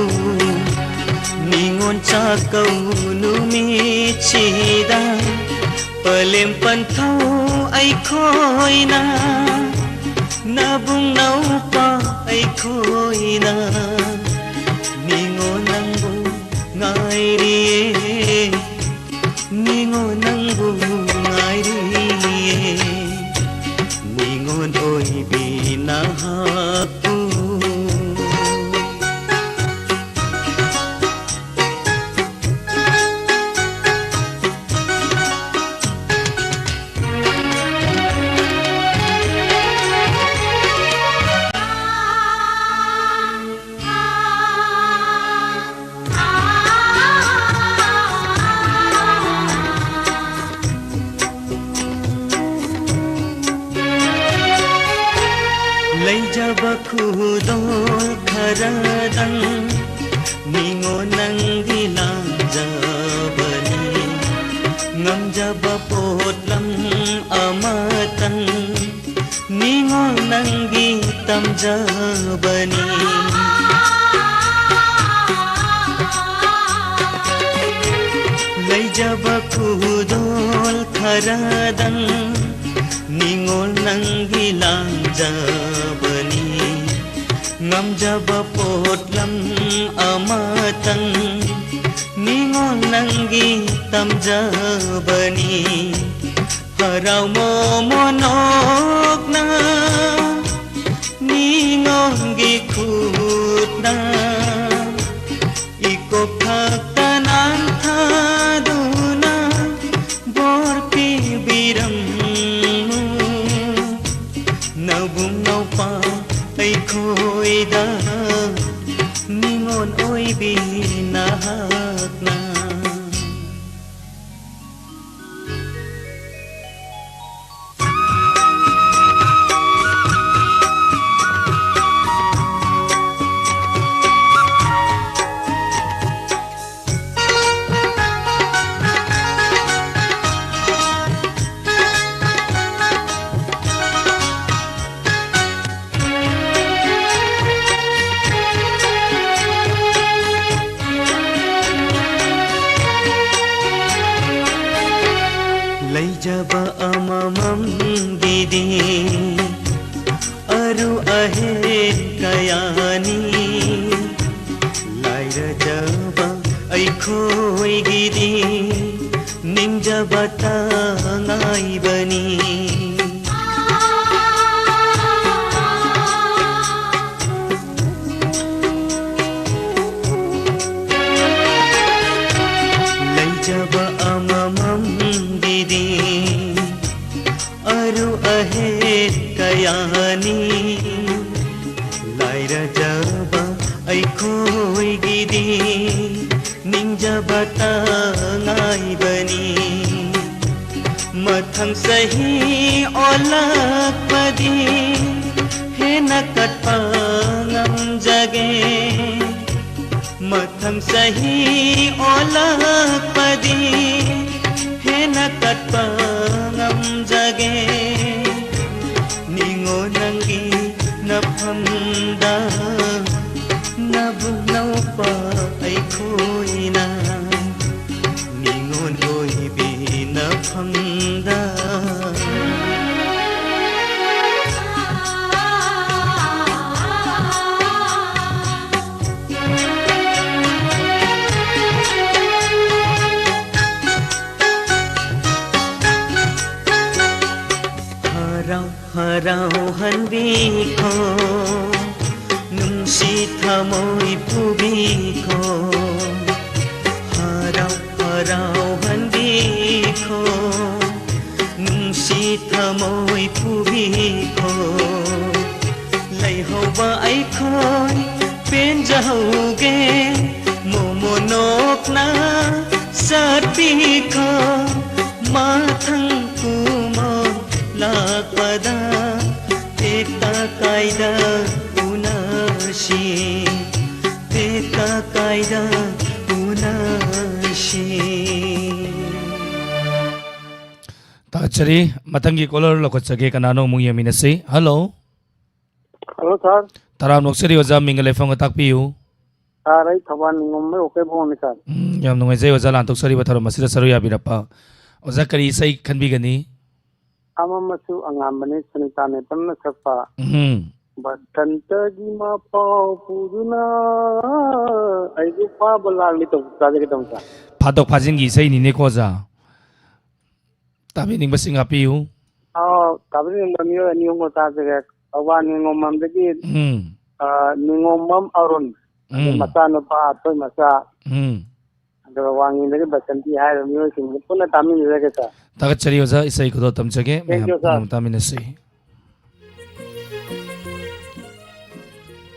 Ningon sa kaunumi chida Palem panthau ay khoi na Nabung nau pa ay khoi na Ningon nang bu ngai rie Ningon nang bu ngai rie Ningon oi binahaku Khudol kharadang Ningon nang gilang jabani Ngam jaba potlam amatang Ningon nang gitam jabani ꯂꯩꯖꯕ ꯈꯨꯗꯣꯜ ꯈꯔꯗꯪ ꯅꯤꯡꯉꯣꯜ ꯅꯪꯒꯤ ꯂꯥꯡꯖꯕꯅꯤ ꯉꯝꯖꯕ ꯄꯣꯠꯂꯝ ꯑꯃꯇꯪ ꯅꯤꯡꯉꯣꯜ ꯅꯪꯒꯤ ꯇꯝꯖꯕꯅꯤ haraw monok na ningong gikut na ikop haktanan thaduna borpi biram nabung naupa ay khoi da ningon oi binahak na Jaba amamam gidi aru ahe kayani laira jaba ai khoi gidi ning jaba tangai bani lai jaba amamam gidi aru ahe kayani laira jaba ai khoi gidi ning jaba tangai bani mathang sahi olak padi he nakat pangam jage mathang sahi olak padi he nakat pangam jage ningo nangi naphamda nabu naupa ai khoina ningo noi bi naphamda haraw hanbi ko nungsi thamoy pubi ko haraw hanbi ko nungsi thamoy pubi ko lai hoba ai khoi pen jauge momonok na satpi ko mathang kumo lakpada teka kaida unashi teka kaida unashi Tachari matangi kolor lokachage kanano mung yaminasi hello sir taram nokseri oja mingale phang takpiu sir ai thaban ngomme okay bone sir yam nungai jai oja lantok sari batharam masida saru ya birapa oja kari sai khanbi gani amamasu angambane sanitane tamna sakpa batanta gi ma pau puruna ai gu pa balagli to kaje ke tamsa phadok phajin gi sai ni ne khoja tabi ning basing apiu kabri ngamiyo niyo ta je awa ningomam de gi ningomam arun masa no pa toy masa ado wangi de basanti hai miyo sing puna tami ni ge sa Tagachari oja isai kudo tamchage me taminasi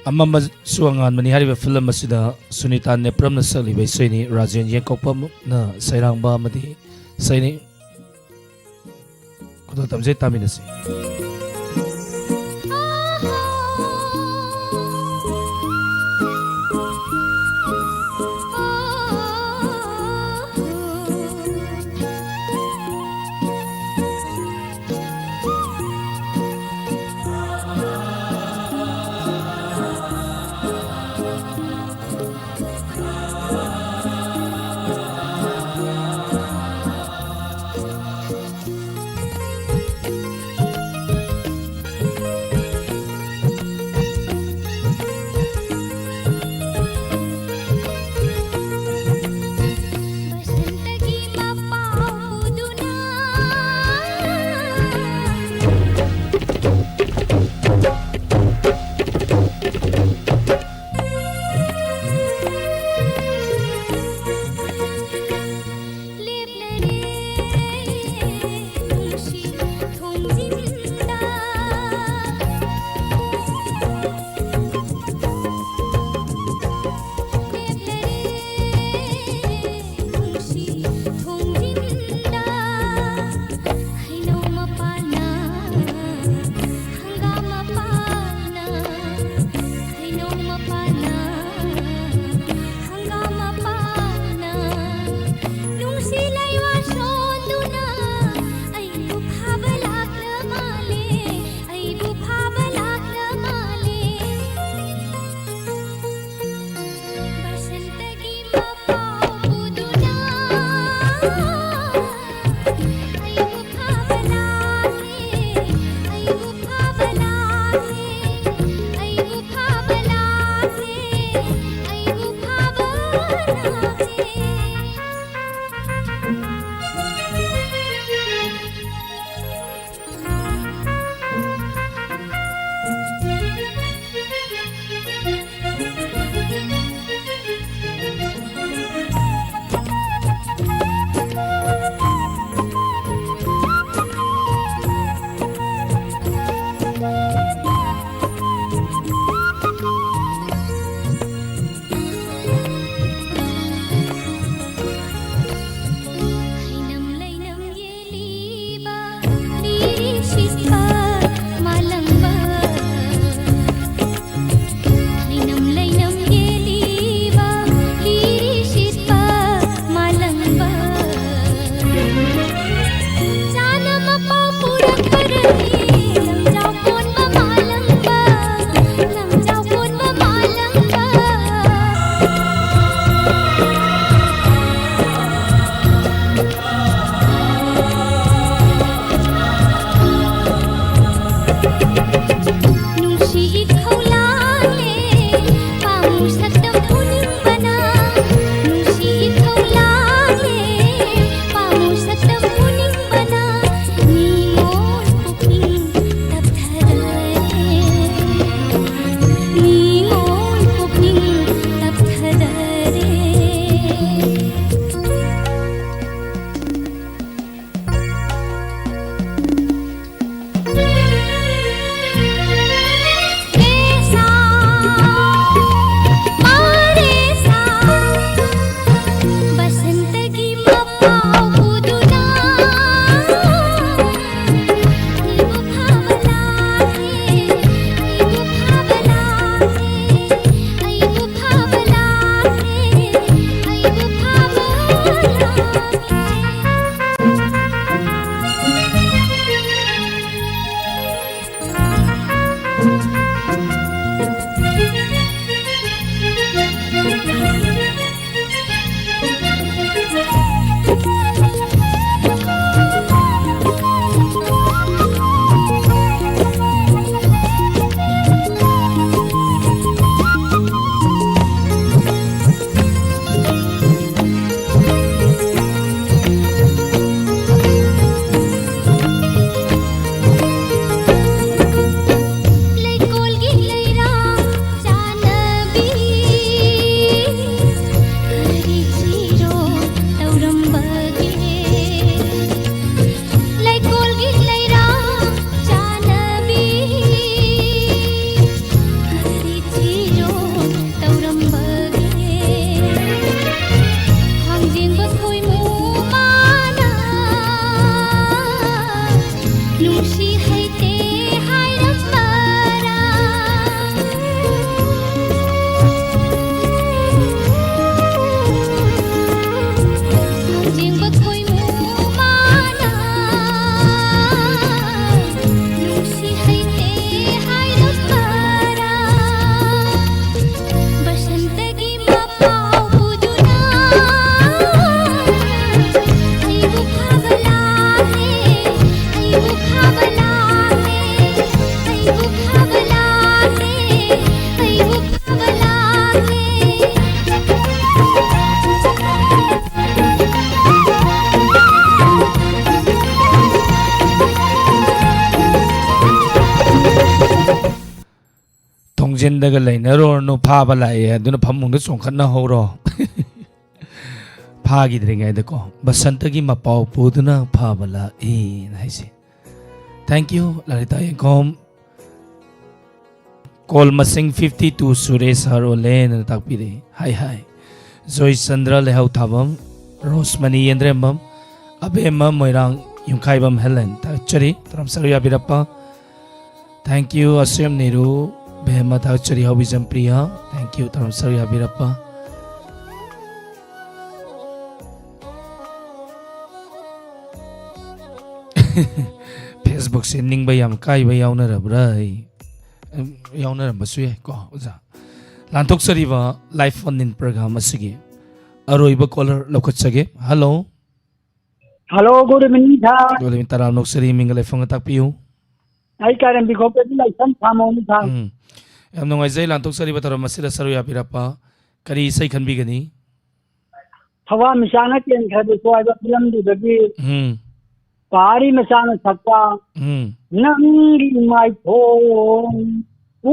amama suangan mani hariba film asida sunita nepram na sali bai saini rajen yekopam na sairangba madi saini kudo tamje taminasi ꯊꯣꯡꯖꯤꯟꯗꯒ ꯂꯩꯅꯔꯣꯔꯅꯨ ꯐꯥꯕ ꯂꯥꯛꯑꯦ ꯑꯗꯨꯅ ꯐꯃꯨꯡꯗ ꯆꯣꯡꯈꯠꯅꯍꯧꯔꯣ ꯐꯥꯈꯤꯗ꯭ꯔꯤꯉꯩꯗꯀꯣ ꯕꯁꯟꯇꯒꯤ ꯃꯄꯥꯎ ꯄꯨꯗꯨꯅ ꯐꯥꯕ ꯂꯥꯛꯏꯅ ꯍꯥꯏꯁꯦ ꯊꯦꯡꯛ ꯌꯨ ꯂꯂꯤꯇꯥ ꯌꯦꯡꯈꯣꯝ ꯀꯣꯜ ꯃꯁꯤꯡ 52 ꯁꯨꯔꯦꯁ ꯍꯔꯣꯂꯦꯅ ꯇꯥꯛꯄꯤꯔꯦ ꯍꯥꯏ ꯍꯥꯏ ꯖꯣꯏ ꯆꯟꯗ꯭ꯔ ꯂꯩꯍꯧ ꯊꯥꯕꯝ ꯔꯣꯁꯃꯅꯤ ꯌꯦꯟꯗ꯭ꯔꯦꯝꯕꯝ ꯑꯕꯦꯝꯃ ꯃꯣꯏꯔꯥꯡ ꯌꯨꯝꯈꯥꯏꯕꯝ ꯍꯦꯂꯦꯟ ꯇꯥꯛꯆꯔꯤ ꯇꯔꯝꯁꯔ ꯌꯥꯕꯤꯔꯞꯄ ꯊꯦꯡꯛ ꯌꯨ ꯑꯁꯦꯝ ꯅꯤꯔꯨ ꯕꯦꯝꯃ ꯇꯥꯛꯆꯔꯤ ꯍꯧꯕꯤꯖꯝ ꯄ꯭रिꯌꯥ ꯊꯦꯡꯛ ꯌꯨ ꯇꯔꯝꯁꯔ ꯌꯥꯕꯤꯔꯞꯄ फेसबुक से निंग याम काइबा यावनरब्रा यावनरबसु याइ को ओजा लांथोकसरिबा लाइफ ऑन इन प्रोग्राम असिगे अरोइबा कॉलर लौखटसगे hello hello good evening sir good evening तराम नोकसरी मिंगले फोंग ताकपियु ai karen bi khope di lai sam thamon tha yam nungaijai lantok sariba taram masida saru ya pirapa kari sai khanbi gani thawa misana ken khade so ai film du dagi pari masana sakta nangi mai thong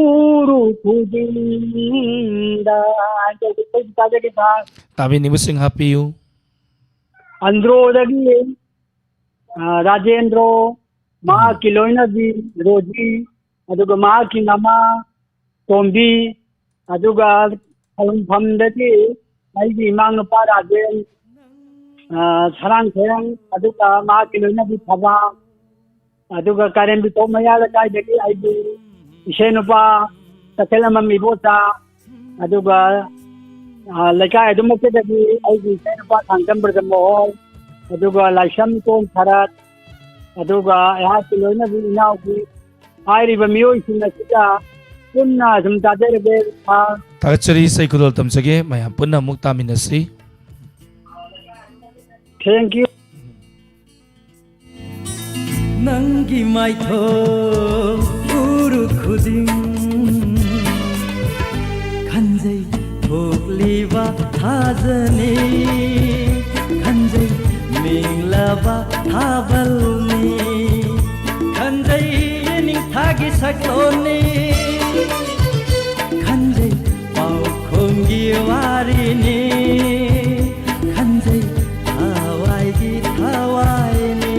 uru kudinda ai ko ta de tha tabi nibu sing happy you andro dagi rajendro ma kiloina di roji aduga ma ki nama tombi aduga khalum pham dagi ai di mang pa rajen sarang thang aduga ma kiloina di phaba aduga karen bi to maya la kai dagi ai di isenu pa takela mami bota aduga lekai adum ke dagi ai di isenu pa thangam bergamo aduga laisam ton tharat aduga ya kiloina bi inau ki ai ba mioi sinna sida punna sum ta de be ha tagachari sai kudol tamsage mayam punna mukta minasi thank you nangi mai tho uru khuding khanjai thokliwa thajane khanjai minglaba thabalni khanjai ning thagi saklone khanjai pau khongi warini khanjai thawai gi thawai ni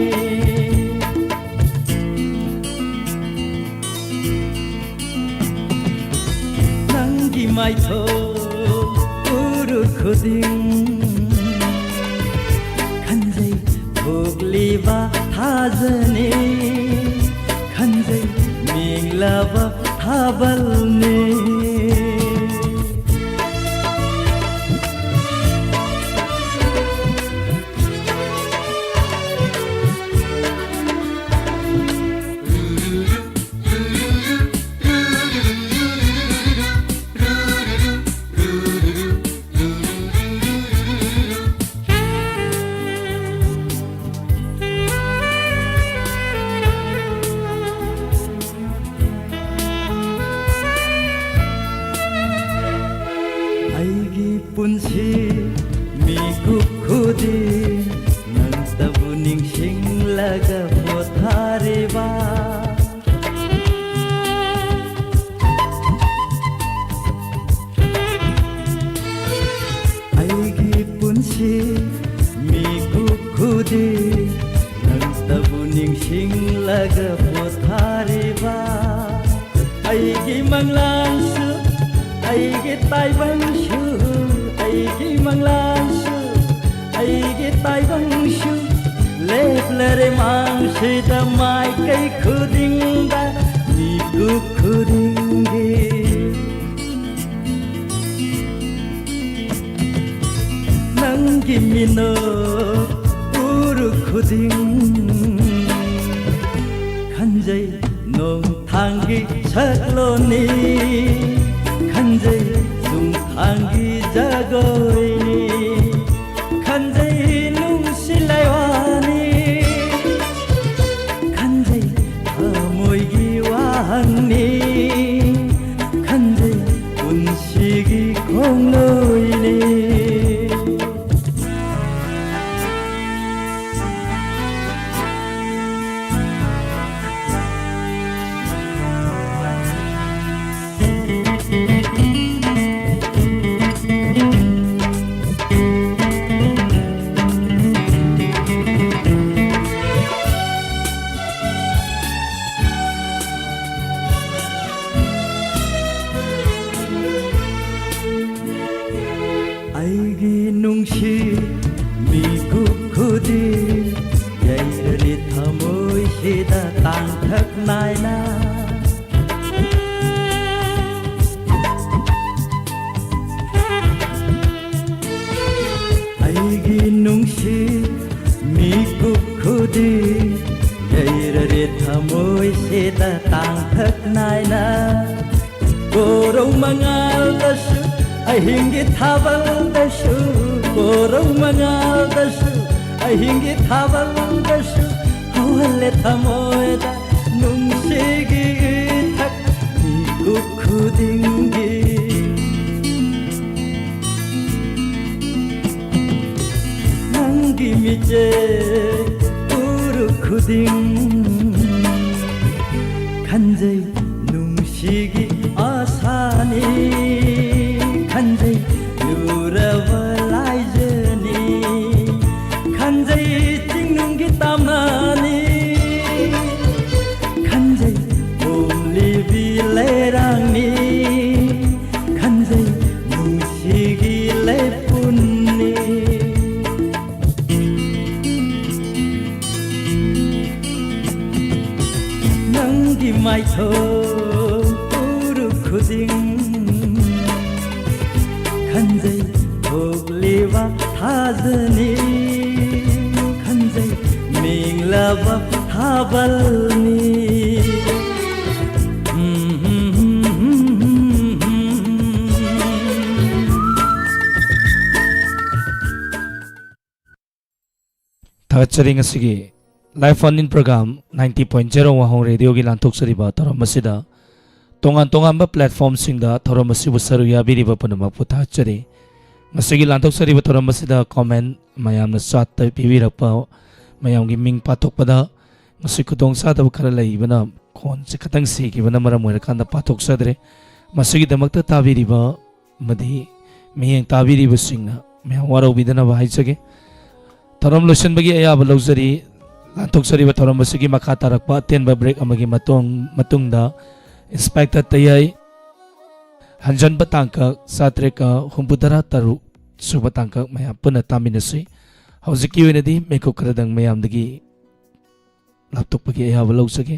nangi mai tho uru khuding khanjai thokliwa thajane khanjai minglaba thabalne punsi miku khudi nang tabu ning sing laga pothare ba aigi punsi miku khudi nang tabu ning sing laga pothare ba aigi manglan su aigi tai bang su aigi manglan su aigi tai bang su leplare mang se da mai kai khuding da ni ku khuding ge nangi mino uru khuding khanjai nong thangi sakloni khanjai sung thangi jagoini khanjai nung silaiwani khanjai amoi gi wahangni khanjai unsigi khongloini aigi nungsi miku khudi yairani thamoi sida tangthak naina aigi nungsi miku khudi yairani thamoi sida tangthak naina gorong mangal dasu ahingi thabal dasu gorong mangal dasu ahingi thabal dasu hawale thamoida nungsi नुंसीगी आसानी खंजई लुरबा लाइजनी खंजई चिंगनुंगी तामनानी खंजई ओमली बिलेरांनी खंजई नुंसीगी लेपुन्नी नंगी mytho Puru खुदिं खंजई थोगलेवा थाजनी खंजई मिंगलाबा थाबलनी Tagachari ngasigi live on in program 90.0 wahong radio gi lantok sariba thorom masida tongan ba platform singda thorom masibu saru ya biriba punama puthachari ngasigi lantok sariba thorom masida comment mayam na chat ta pibirakpa mayam gi ming pathok pada ngasi kudong sa da khara lai bana khon se khatang si gi bana maram moira kanda pathok sadre masigi damakta tabiriba madi miyeng tabiriba singna mayam waro bidana ba haijage thorom lotion bagi ayaba lawjari lantok sariba thorom masigi makha tarakpa tenba break amagi matungda inspector tayai hanjan batangka satreka humbudara taru subatangka maya puna taminasi hojiki wenadi meko kradang mayam dagi laptop bagi ayaba lawsage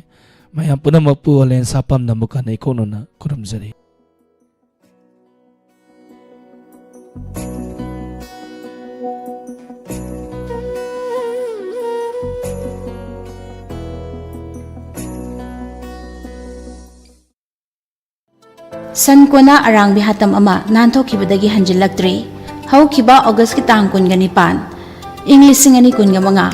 mayam puna mapu olen sapam namukan ikonona kuramjari Sankona arang bihatam ama nanthokibadagi hanjillaktri haukiba August ki tang kun gani pan English singani kun gamanga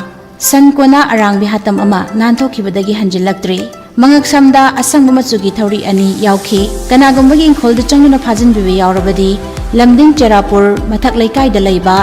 Sankona arang bihatam ama nanthokibadagi hanjillaktri mangak samda asang machugi thauri ani yauki kanagambagi ingkhol da changna phajin bibe yaurabadi lamding cherapur mathak laikai da laiba